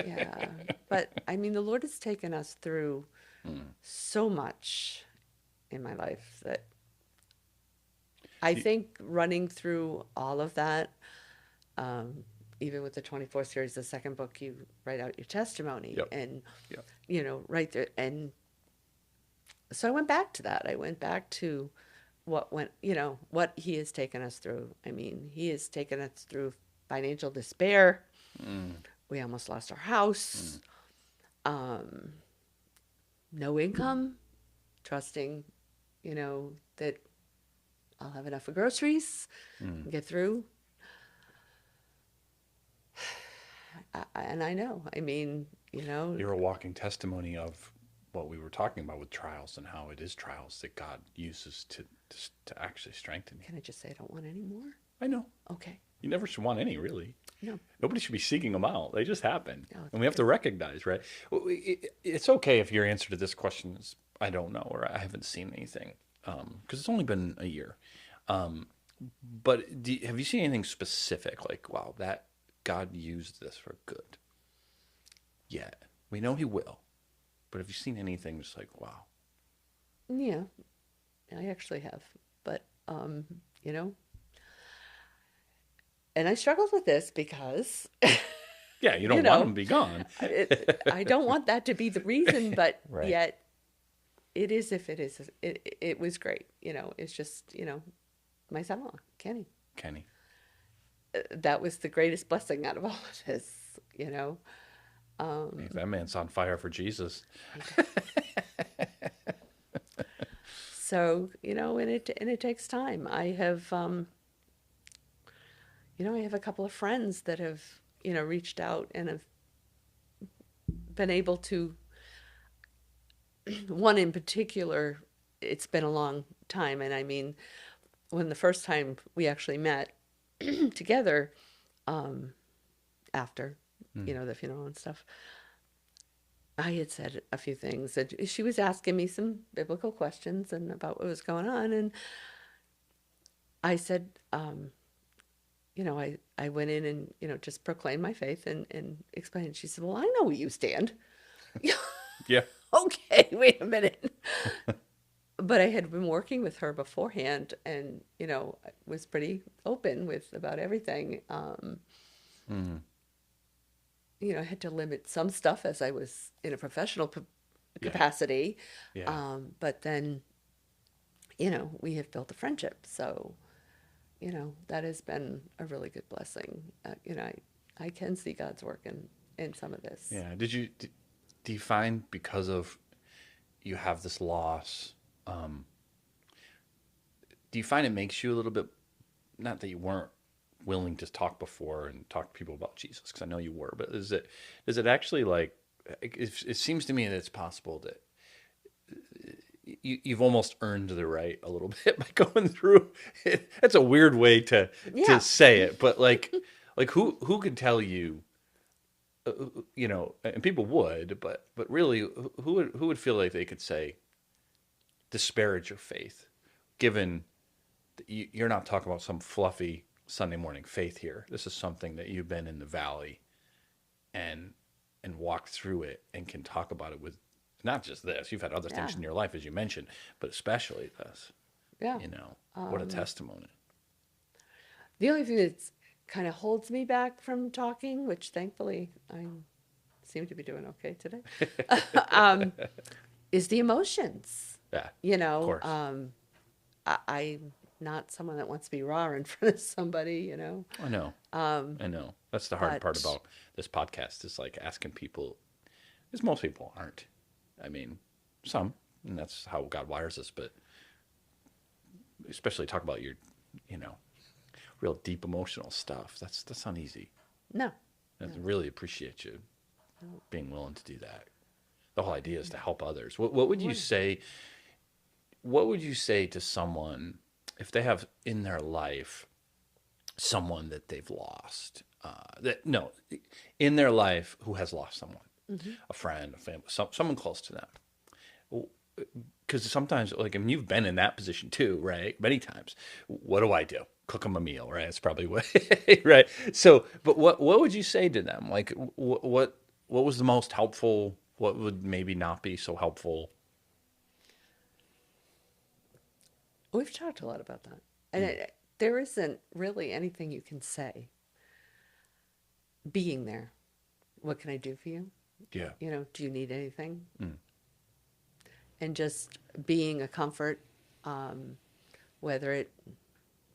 yeah. But I mean, the Lord has taken us through Mm. so much in my life that I Do- think running through all of that, um, even with the 24 series, the second book, you write out your testimony, Yep. and, Yep. right there. And so I went back to that. I went back to what went, what he has taken us through. I mean, he has taken us through financial despair. We almost lost our house. No income, trusting, that I'll have enough for groceries, get through. And I know, I mean, You're a walking testimony of what we were talking about with trials and how it is trials that God uses to actually strengthen you. can I just say I don't want any more? I know. Okay. You never should want any, really. No. Nobody should be seeking them out. They just happen. No, And we have to recognize, right? It's okay if your answer to this question is, I don't know, or I haven't seen anything, because it's only been a year. But have you seen anything specific, like, wow, that God used this for good? Yet. We know he will. But have you seen anything just like, wow? Yeah, I actually have. But, you know, and I struggled with this because Yeah, you don't you want know, them to be gone. I don't want that to be the reason, but Right. yet it is if it is. It was great. It's just, my son-in-law, Kenny. Kenny. That was the greatest blessing out of all of this, Hey, that man's on fire for Jesus. So, and it takes time. I have, I have a couple of friends that have, reached out and have been able to, one in particular, it's been a long time. And I mean, when the first time we actually met together, after, the funeral and stuff, I had said a few things and she was asking me some biblical questions and about what was going on. And I said, I went in and, just proclaimed my faith and explained. She said, well, I know where you stand. Yeah. Okay, wait a minute. But I had been working with her beforehand and, was pretty open with about everything. I had to limit some stuff as I was in a professional capacity. Yeah. But then, we have built a friendship. So, that has been a really good blessing. I can see God's work in some of this. Yeah. Do you find because of you have this loss, do you find it makes you a little bit, not that you weren't willing to talk before and talk to people about Jesus, because I know you were, but is it actually like, it seems to me that it's possible that you've almost earned the right a little bit by going through it. That's a weird way to Yeah. say it, but like who could tell you, and people would, but really, who would feel like they could say, disparage your faith, given that you're not talking about some fluffy Sunday morning faith here. This is something that you've been in the valley and walked through it and can talk about it with not just this. You've had other things Yeah. in your life, as you mentioned, but especially this. Yeah. What a testimony. The only thing that kind of holds me back from talking, which thankfully I seem to be doing okay today, is the emotions. Yeah, of course. I'm not someone that wants to be raw in front of somebody, I know. I know. That's the hard part but- about this podcast is like asking people, because most people aren't. I mean, some, and that's how God wires us, but especially talk about your, real deep emotional stuff. That's not easy. No. I really appreciate you being willing to do that. The whole idea is to help others. What would you say? What would you say to someone if they have in their life someone that they've lost? In their life who has lost someone, a friend, a family, someone close to them. Because sometimes, like, I mean, you've been in that position too, right? Many times. What do I do? Cook them a meal, right? It's probably what, right? So, but what would you say to them? Like, what was the most helpful? What would maybe not be so helpful? We've talked a lot about that. And there isn't really anything you can say. Being there. What can I do for you? Yeah. Do you need anything? And just being a comfort, whether it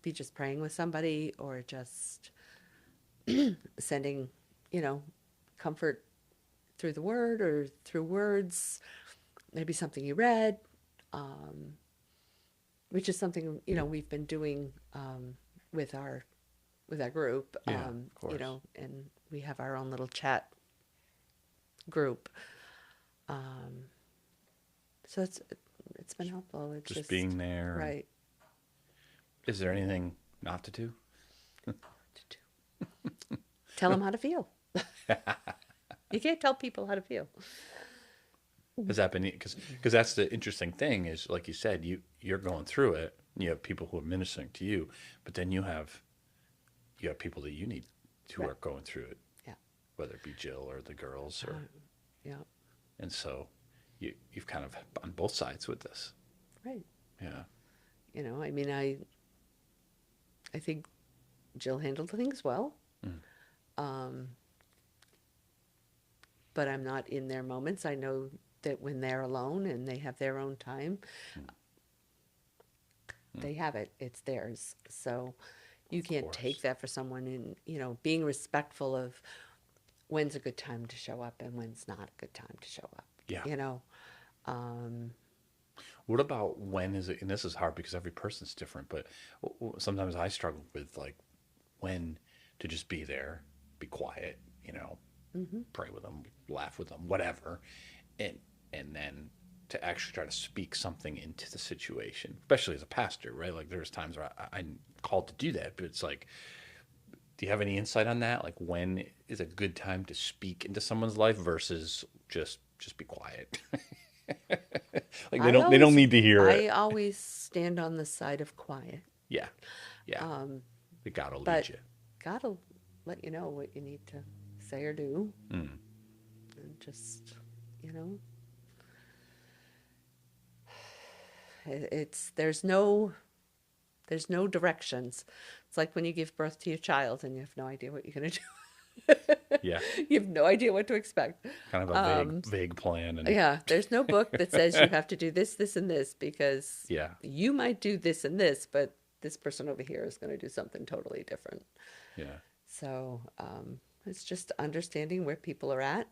be just praying with somebody or just sending, comfort through the word or through words, maybe something you read, which is something, we've been doing with our group, Yeah, of course. and we have our own little chat group. Um, so it's been helpful. It's Just just being there. And right. is there anything not to do? Tell them how to feel. You can't tell people how to feel. Has that been because that's the interesting thing is like you said you're going through it. You have people who are ministering to you, but then you have people that you need who Right. are going through it, Yeah. whether it be Jill or the girls or Yeah. and so you've kind of on both sides with this. Right. Yeah. I mean, I think Jill handled things well. Mm. Um, but I'm not in their moments. I know that when they're alone and they have their own time, they have it. It's theirs. So you can't take Course. that for someone, and being respectful of when's a good time to show up and when's not a good time to show up. Yeah. Um, What about when is it? And this is hard because every person's different. But sometimes I struggle with like when to just be there, be quiet, pray with them, laugh with them, whatever, and then to actually try to speak something into the situation, especially as a pastor, right? Like there's times where I'm called to do that, but it's like, do you have any insight on that? Like when is a good time to speak into someone's life versus just be quiet? Like they don't need to hear I it. always stand on the side of quiet. Yeah, yeah. Um, The God will lead but you. God will let you know what you need to say or do, Mm. and just, you know, it's there's no directions. It's like when you give birth to your child and you have no idea what you're going to do. Yeah, You have no idea what to expect. kind of a vague plan, and Yeah, there's no book that says you have to do this, this, and this, because yeah, you might do this and this, but this person over here is going to do something totally different. yeah, So it's just understanding where people are at,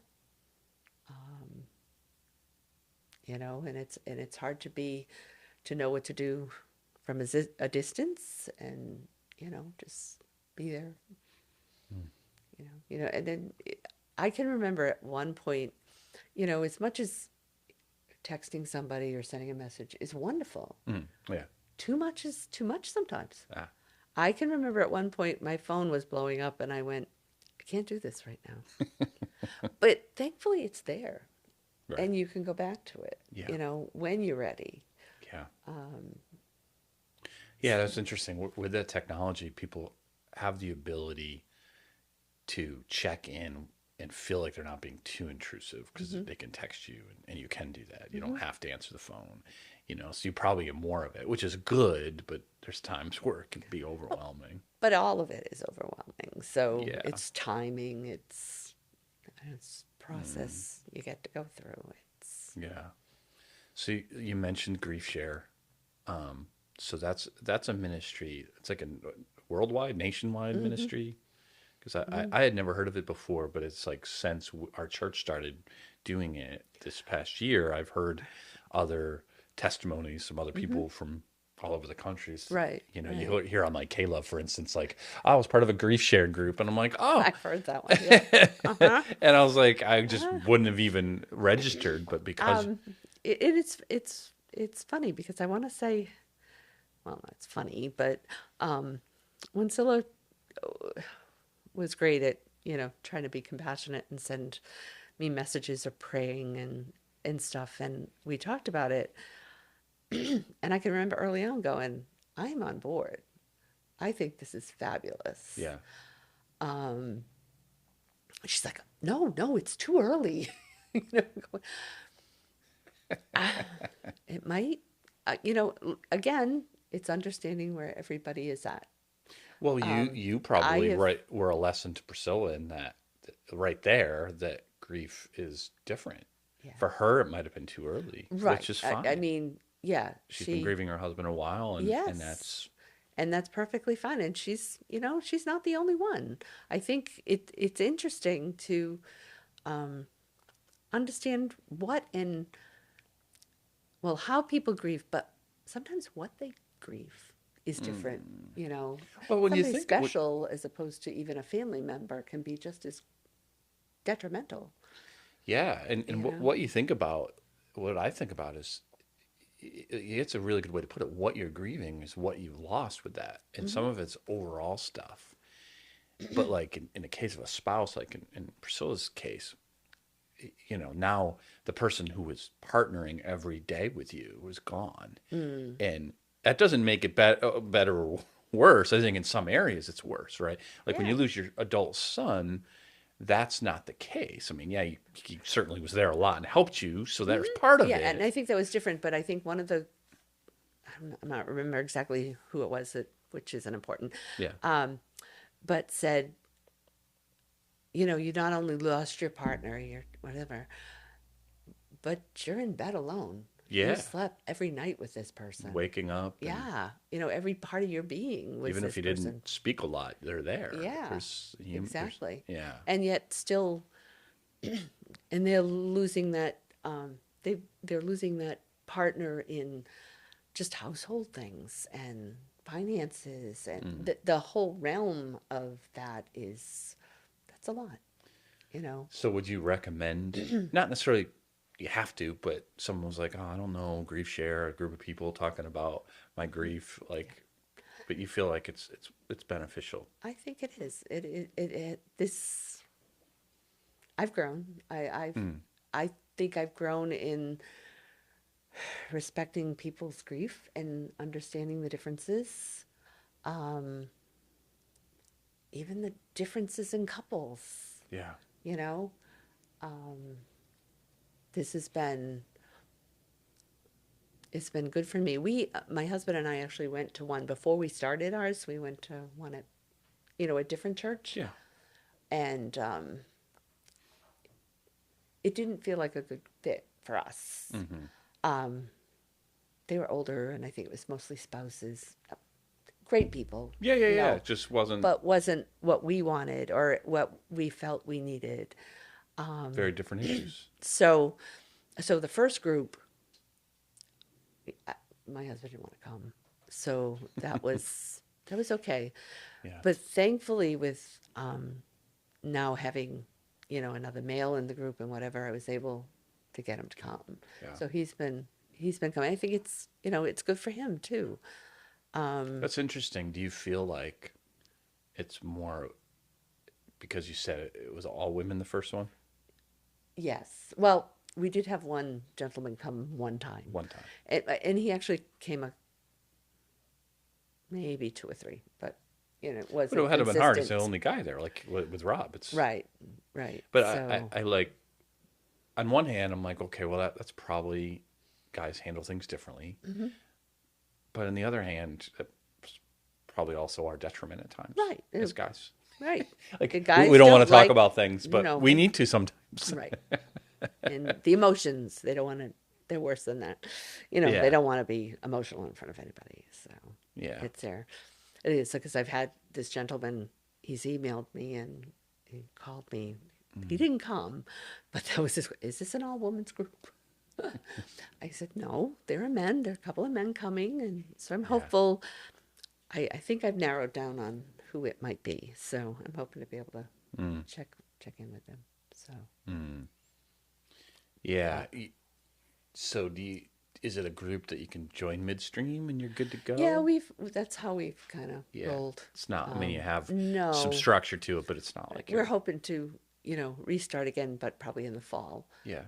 and it's hard to know what to do from a distance, and just be there. And then I can remember at one point, as much as texting somebody or sending a message is wonderful, yeah. too much is too much sometimes. Ah, I can remember at one point my phone was blowing up and I went, I can't do this right now. But thankfully it's there right. and you can go back to it, Yeah. When you're ready. Yeah. Yeah, that's interesting. With that technology, people have the ability to check in and feel like they're not being too intrusive because they can text you and you can do that. You don't have to answer the phone, so you probably get more of it, which is good, but there's times where it can be overwhelming. But all of it is overwhelming. So Yeah. it's timing, it's process you get to go through. It's Yeah. So you mentioned GriefShare. So that's a ministry. It's like a worldwide, nationwide ministry. Because I had never heard of it before, but it's like since our church started doing it this past year, I've heard other testimonies, some other people from all over the countries. right. You hear on like Kayla, for instance, like, I was part of a GriefShare group, and I'm like, oh, I've heard that one. Yeah. and I was like, I just wouldn't have even registered, but because It's funny because I want to say, well, it's funny, but when Scylla was great at trying to be compassionate and send me messages of praying and stuff, and we talked about it, and I can remember early on going, I'm on board. I think this is fabulous. yeah, She's like, no, it's too early. It might, again, it's understanding where everybody is at. well, you probably have- were a lesson to Priscilla in that right there that grief is different. Yeah. For her, it might have been too early, Right. which is fine. I mean, yeah, she's been grieving her husband a while, and yes, that's and that's perfectly fine. And she's, she's not the only one. I think it's interesting to understand what and, well, how people grieve, but sometimes what they grieve is different. well when you Somebody think special as opposed to even a family member can be just as detrimental, yeah, and you know? what you think about, what I think about is it's a really good way to put it. What you're grieving is what you've lost with that, and some Hmm. of it's overall stuff. But like in the case of a spouse, like in Priscilla's case, now the person who was partnering every day with you was gone, Mm. and that doesn't make it better or worse. I think in some areas it's worse, right? Like when Yeah. you lose your adult son, that's not the case. I mean, yeah, he certainly was there a lot and helped you, so Hmm. that was part of Yeah, and it. I think that was different, but I think one of the, I'm not remember exactly who it was that, which isn't important, Yeah, but said, you not only lost your partner, your whatever, but you're in bed alone. You yeah, slept every night with this person. waking up and Yeah, every part of your being was even if this you didn't person. speak a lot, they're there. Yeah, There's exactly. yeah. And yet still, and they're losing that. They're losing that partner in just household things and finances, and Mm. the whole realm of that is, that's a lot, you know. So would you recommend, not necessarily you have to, but someone was like, oh, I don't know, GriefShare, a group of people talking about my grief, like, but you feel like it's beneficial. I think it is. This, I've grown. Mm. I think I've grown in respecting people's grief and understanding the differences, um, even the differences in couples. Yeah. You know, um, this has been, it's been good for me. My husband and I actually went to one before we started ours. We went to one at, a different church, Yeah. and it didn't feel like a good fit for us. Hmm. Um, they were older, and I think it was mostly spouses. Great people, Yeah, yeah, yeah. It just wasn't but wasn't what we wanted or what we felt we needed. very different issues. So, so the first group, my husband didn't want to come, so that was okay. Yeah. But thankfully, with now having another male in the group and whatever, I was able to get him to come. Yeah. So he's been coming. I think it's good for him too. That's interesting. Do you feel like it's more because you said it was all women the first one? Yes. Well, we did have one gentleman come one time, One time. and he actually came maybe two or three, but it But it wasn't had to have been hard. He's the consistent. only guy there, like with Rob. It's Right, right. but So I like on one hand I'm like, okay, well that's probably guys handle things differently. mhm. But on the other hand, it's probably also our detriment at times Right, as guys. right. Like The we guys don't want don't to talk like, about things, you but know, we need to sometimes. right. And the emotions, they don't want to. They're worse than that. They Yeah. don't want to be emotional in front of anybody. So Yeah. it's there. It is because I've had this gentleman. He's emailed me and he called me. He didn't come, but that was his. Is this an all women's group? I said no. There are men. There are a couple of men coming, and so I'm Yeah. hopeful. I think I've narrowed down on who it might be. So I'm hoping to be able to Mm. check in with them. So Mm. Yeah. So is it a group that you can join midstream and you're good to yeah, go? that's how we've kind of Yeah. rolled. It's not, I mean, you have some No, structure to it, but it's not like we're you're, hoping to, restart again, but probably in the fall. yeah.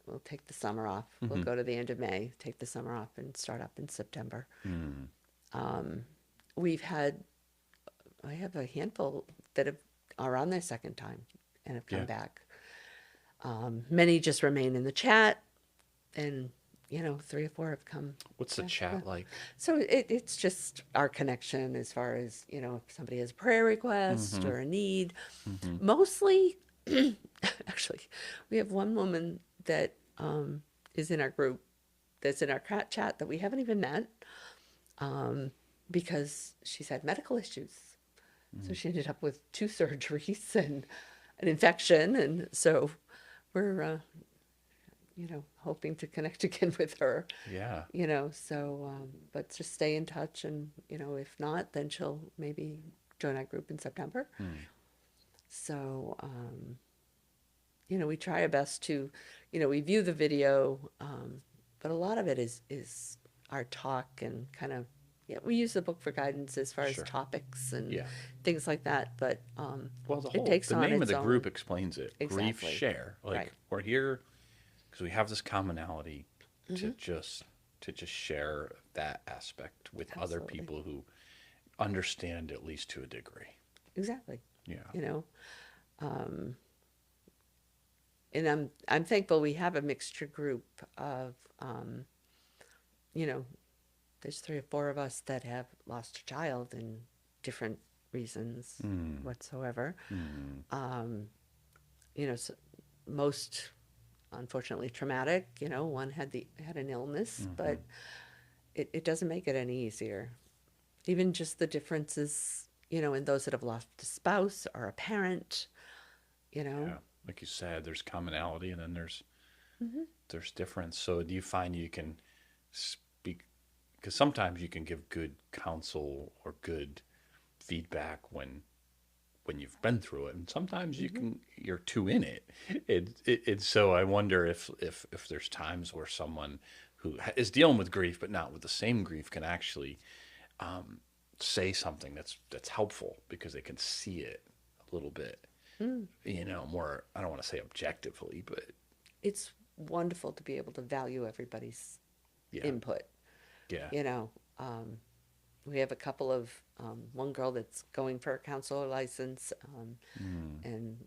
We'll take the summer off. We'll Hmm. go to the end of May, take the summer off, and start up in September. Mm. We've had, I have a handful that are on their second time and have come Yeah. back. Many just remain in the chat, and three or four have come. What's the back. chat like? So it's just our connection as far as, if somebody has a prayer request Hmm. or a need. Hmm. Mostly, actually, we have one woman that is in our group that's in our chat that we haven't even met, because she's had medical issues. So she ended up with 2 surgeries and an infection, and so we're hoping to connect again with her. Yeah. So but just stay in touch, and if not, then she'll maybe join our group in September. So we try our best to, we view the video, but a lot of it is our talk and kind of, we use the book for guidance as far as Sure. topics and Yeah. things like that, but Well, it takes the on name of its the group own. explains it. Exactly. GriefShare. Like Right. we're here because we have this commonality to just share that aspect with other Absolutely. people who understand at least to a degree. Exactly. Yeah. And I'm thankful we have a mixture group of, you know, there's 3 or 4 of us that have lost a child in different reasons whatsoever. So most unfortunately traumatic. One had an illness, but it doesn't make it any easier. Even just the differences, in those that have lost a spouse or a parent. Yeah. Like you said, there's commonality and then there's difference. So do you find you can speak, because sometimes you can give good counsel or good feedback when you've been through it, and sometimes you're too in it. So I wonder if there's times where someone who is dealing with grief but not with the same grief can actually say something that's helpful because they can see it a little bit, more, I don't want to say objectively, but It's wonderful to be able to value everybody's yeah. input. Yeah. We have a couple of, one girl that's going for a counselor license, and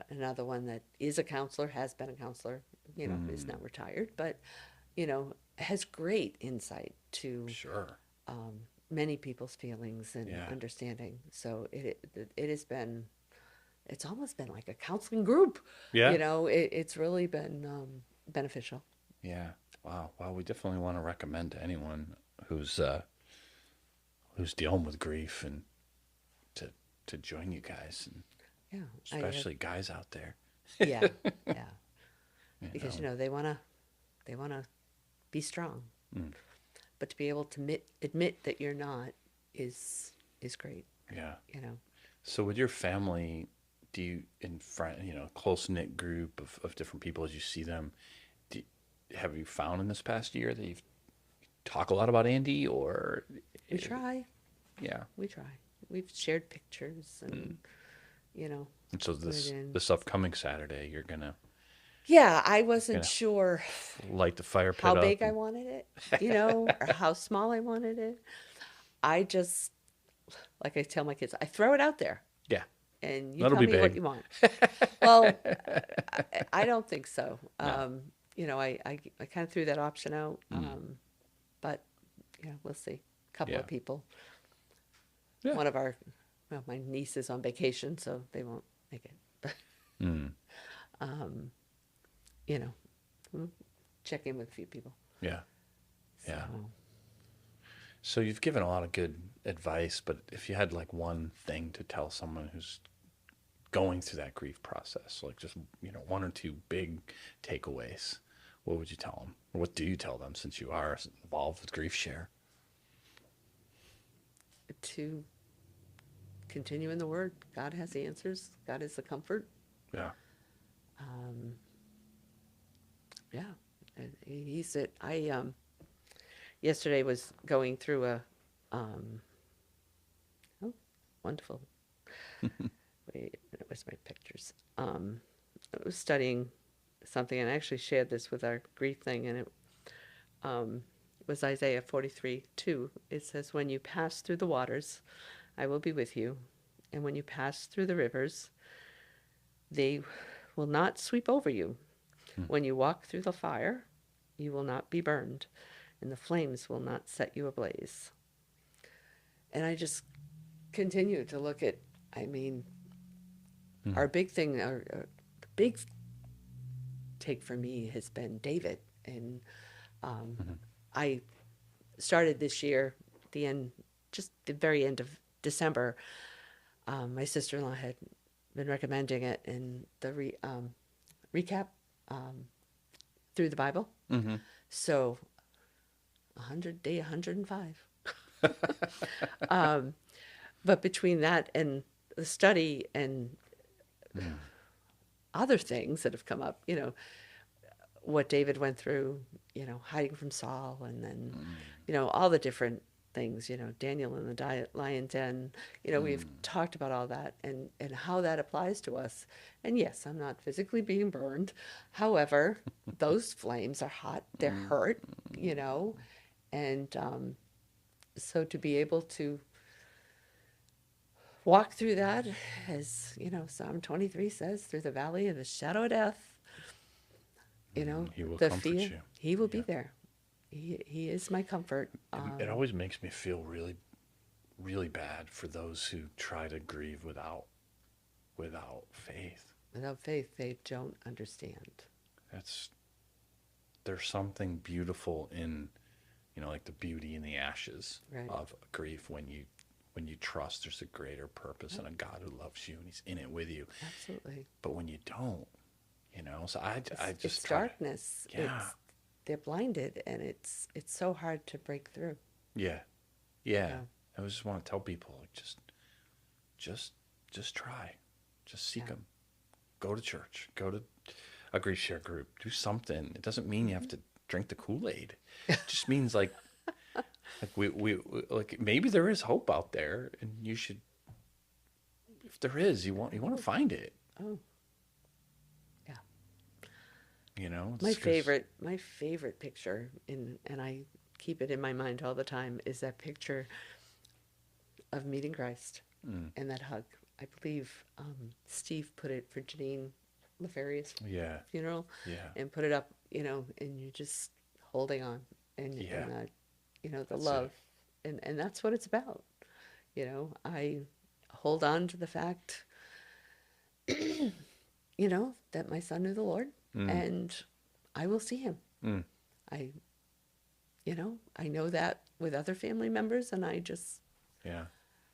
another one that is a counselor, has been a counselor, is now retired, but, has great insight to Sure. many people's feelings and Yeah. understanding. So it has been, it's almost been like a counseling group. Yeah. It's really been beneficial. Yeah. Wow. Well, we definitely want to recommend to anyone who's dealing with grief and to join you guys, and Yeah, especially guys out there. yeah, yeah. You Because know. they wanna be strong, Mm. but to be able to admit that you're not is great. Yeah. So So with your family, do you in front, close knit group of different people as you see them, have you found in this past year that you've talk a lot about Andy, or we try, yeah? we try. We've shared pictures and you know And so put it in. this upcoming Saturday, you're gonna Yeah, I wasn't gonna sure light the fire how pit up. big I wanted it, or how small I wanted it. I just, like I tell my kids, I throw it out there Yeah, and you that'll tell be me what big. you want. Well, I don't think so. No. I kind of threw that option out, but we'll see. A couple Yeah. of people. Yeah. One of my niece is on vacation, so they won't make it. Mm. We'll check in with a few people. Yeah. Yeah. So, So you've given a lot of good advice, but if you had like one thing to tell someone who's going through that grief process, like just, 1 or 2 big takeaways, what would you tell them? Or what do you tell them since you are involved with GriefShare? to continue in the Word, God has the answers. God is the comfort. Yeah. Yeah, and He's it. I yesterday was going through a oh, wonderful. Wait, where's my pictures? I was studying something, and I actually shared this with our grief thing, and it was Isaiah 43:2. It says, "When you pass through the waters, I will be with you, and when you pass through the rivers, they will not sweep over you. When you walk through the fire, you will not be burned, and the flames will not set you ablaze." And I just continue to look at, our big thing, our the big take for me has been David, and I started this year, the end, just the very end of December. My sister-in-law had been recommending it in the recap through the Bible. Mm-hmm. So, day 105. But between that and the study and other things that have come up, what David went through, hiding from Saul, and then, all the different things, Daniel in the lion den, we've talked about all that and how that applies to us. And yes, I'm not physically being burned. However, those flames are hot, they're hurt, and so to be able to walk through that, as Psalm 23 says, through the valley of the shadow of death, He will the comfort fear, you. he will be there. He is my comfort. It always makes me feel really, really bad for those who try to grieve without faith. Without faith, they don't understand. There's something beautiful in, like the beauty in the ashes Right. of grief when you trust there's a greater purpose and a God who loves you and he's in it with you. Absolutely. But when you don't, so I just It's try to- darkness. Yeah. They're blinded, and it's so hard to break through. Yeah. Yeah. I just want to tell people, like, just try. Just seek Yeah. them. Go to church. Go to a GriefShare group. Do something. It doesn't mean you have to drink the Kool-Aid. It just means like we like maybe there is hope out there, and you should. If there is, you want to find it. Oh, yeah. It's My 'cause- favorite picture, and I keep it in my mind all the time, is that picture of meeting Christ and that hug. I believe Steve put it for Janine LaFeria's Yeah. funeral, Yeah. and put it up, and you're just holding on, and Yeah. the That's love, and that's what it's about. I hold on to the fact, that my son knew the Lord, and I will see him. Mm. I know that with other family members, and Yeah.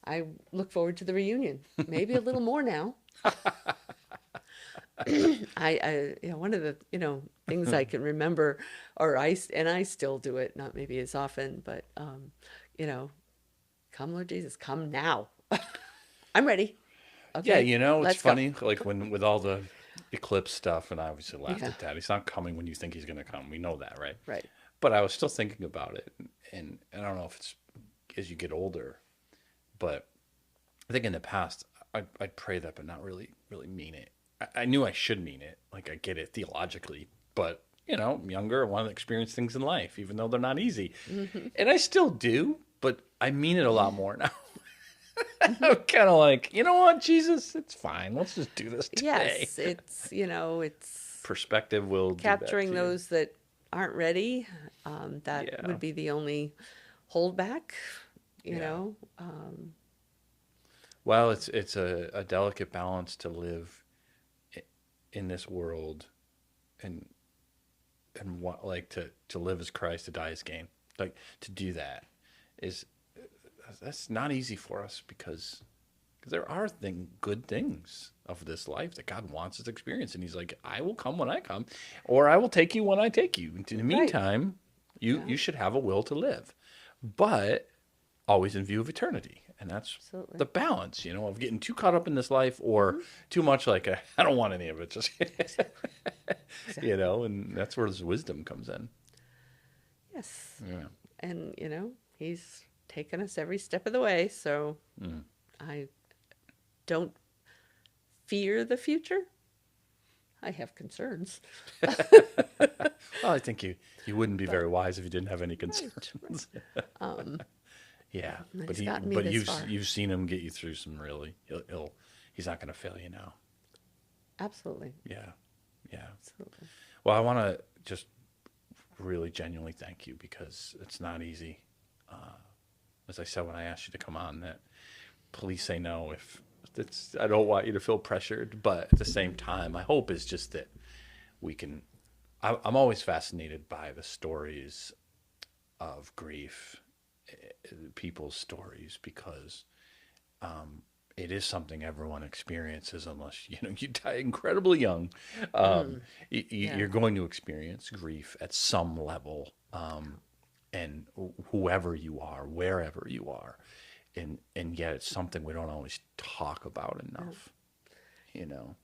I look forward to the reunion. Maybe a little more now. One of the things I can remember, I still do it, not maybe as often, but come Lord Jesus, come now. I'm ready. Okay, Yeah, it's let's go. funny, like when with all the eclipse stuff, and I obviously laughed Yeah. at that. He's not coming when you think he's going to come. We know that, right? Right. But I was still thinking about it, and I don't know if it's as you get older, but I think in the past I'd pray that, but not really mean it. I knew I should mean it, like I get it theologically, but I'm younger, I want to experience things in life, even though they're not easy, and I still do, but I mean it a lot more now. I'm kind of like, you know what, Jesus, it's fine. Let's just do this today. Yes, it's Perspective will do that capturing to you. those that aren't ready. That Yeah. would be the only holdback. Yeah. Well, it's a delicate balance to live in this world, and what like to live as Christ, to die as gain. Like to do that that's not easy for us because there are good things of this life that God wants us to experience, and He's like, I will come when I come, or I will take you when I take you. In the meantime, you should have a will to live, but always in view of eternity. And that's Absolutely. the balance, of getting too caught up in this life or too much like, I don't want any of it. Just, Exactly. and that's where this wisdom comes in. Yes. Yeah. And he's taken us every step of the way, so I don't fear the future. I have concerns. Well, I think you wouldn't be very wise if you didn't have any concerns. Yeah, And but he's gotten me this far. you've seen him get you through some really. He's not going to fail you now. Absolutely. Yeah. Absolutely. Well, I want to just really genuinely thank you because it's not easy. As I said when I asked you to come on, that please say no if it's. I don't want you to feel pressured, but at the same time, my hope is just that we can. I'm always fascinated by the stories of grief, people's stories, because it is something everyone experiences, unless you die incredibly young. Yeah. You're going to experience grief at some level, and whoever you are, wherever you are, and yet it's something we don't always talk about Yeah. enough. You know.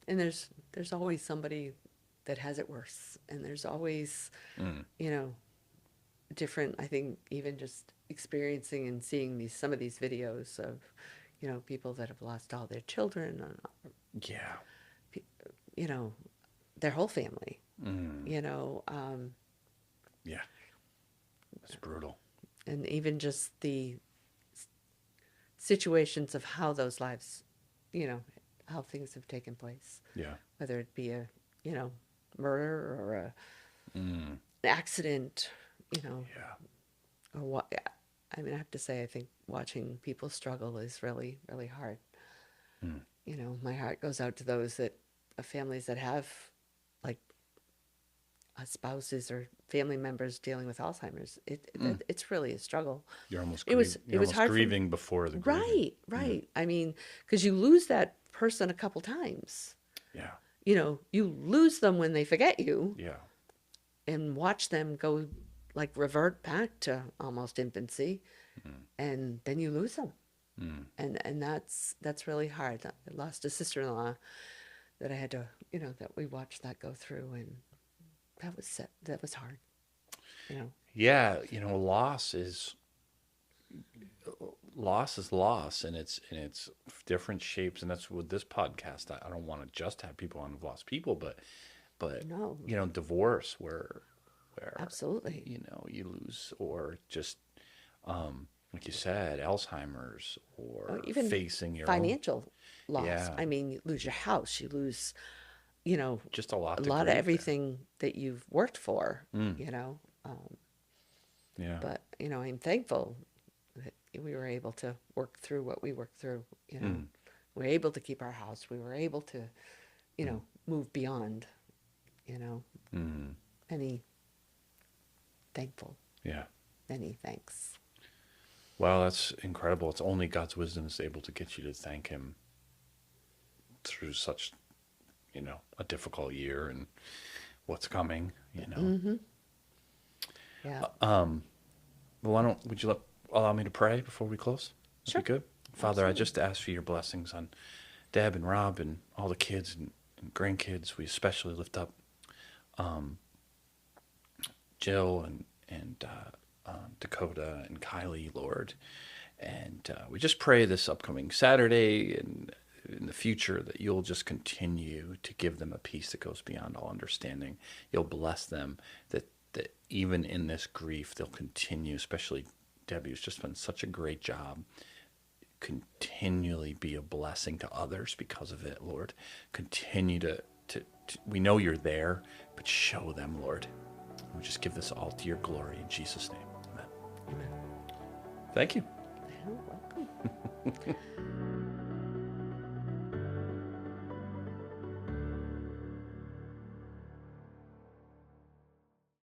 And there's always somebody that has it worse, and there's always, Mm. you know, different. I think even just experiencing and seeing some of these videos of, people that have lost all their children, Yeah. pe- you know, their whole family. Mm. You know, Yeah. It's brutal. and even just the situations of how those lives, you know, how things have taken place, Yeah. whether it be a, you know, murder or Mm. an accident, Yeah. or what. I mean, I have to say, I think watching people struggle is really, really hard. Mm. My heart goes out to those families that have, like, spouses or family members dealing with Alzheimer's. Mm. It's really a struggle. You're almost It was You're almost hard for. grieving before the grieving. Right, Mm. right. I mean, because you lose that person a couple times. Yeah. You lose them when they forget you, Yeah. and watch them go, like, revert back to almost infancy, Mm. and then you lose them. Mm. And that's really hard. I lost a sister-in-law that I had to, that we watched that go through, and that was hard. Yeah. Loss is loss, and it's different shapes, and that's with this podcast. I don't want to just have people on who've lost people, but No, divorce, where absolutely. you lose, or just like you said, Alzheimer's, Or or even facing your own. financial loss. Yeah. I mean, you lose your house, you lose, Just a lot a to lot of grieve there. everything that you've worked for, Mm. Yeah. but, I'm thankful that we were able to work through what we worked through. Mm. We were able to keep our house. We were able to, move beyond, Mm. any thankful, Yeah. many thanks. Well, that's incredible. It's only God's wisdom is able to get you to thank Him through such, a difficult year and what's coming. Mm-hmm. Yeah. Well, would you allow me to pray before we close? Sure. That'd be good. Father, I Absolutely. just ask for your blessings on Deb and Rob and all the kids and grandkids. We especially lift up Jill and Dakota and Kylie, Lord. And we just pray this upcoming Saturday and in the future that you'll just continue to give them a peace that goes beyond all understanding. You'll bless them, that even in this grief, they'll continue, especially Debbie, who's just done such a great job, continually be a blessing to others because of it, Lord. Continue to we know you're there, but show them, Lord. We just give this all to your glory in Jesus' name. Amen. Amen. Thank you. You're welcome.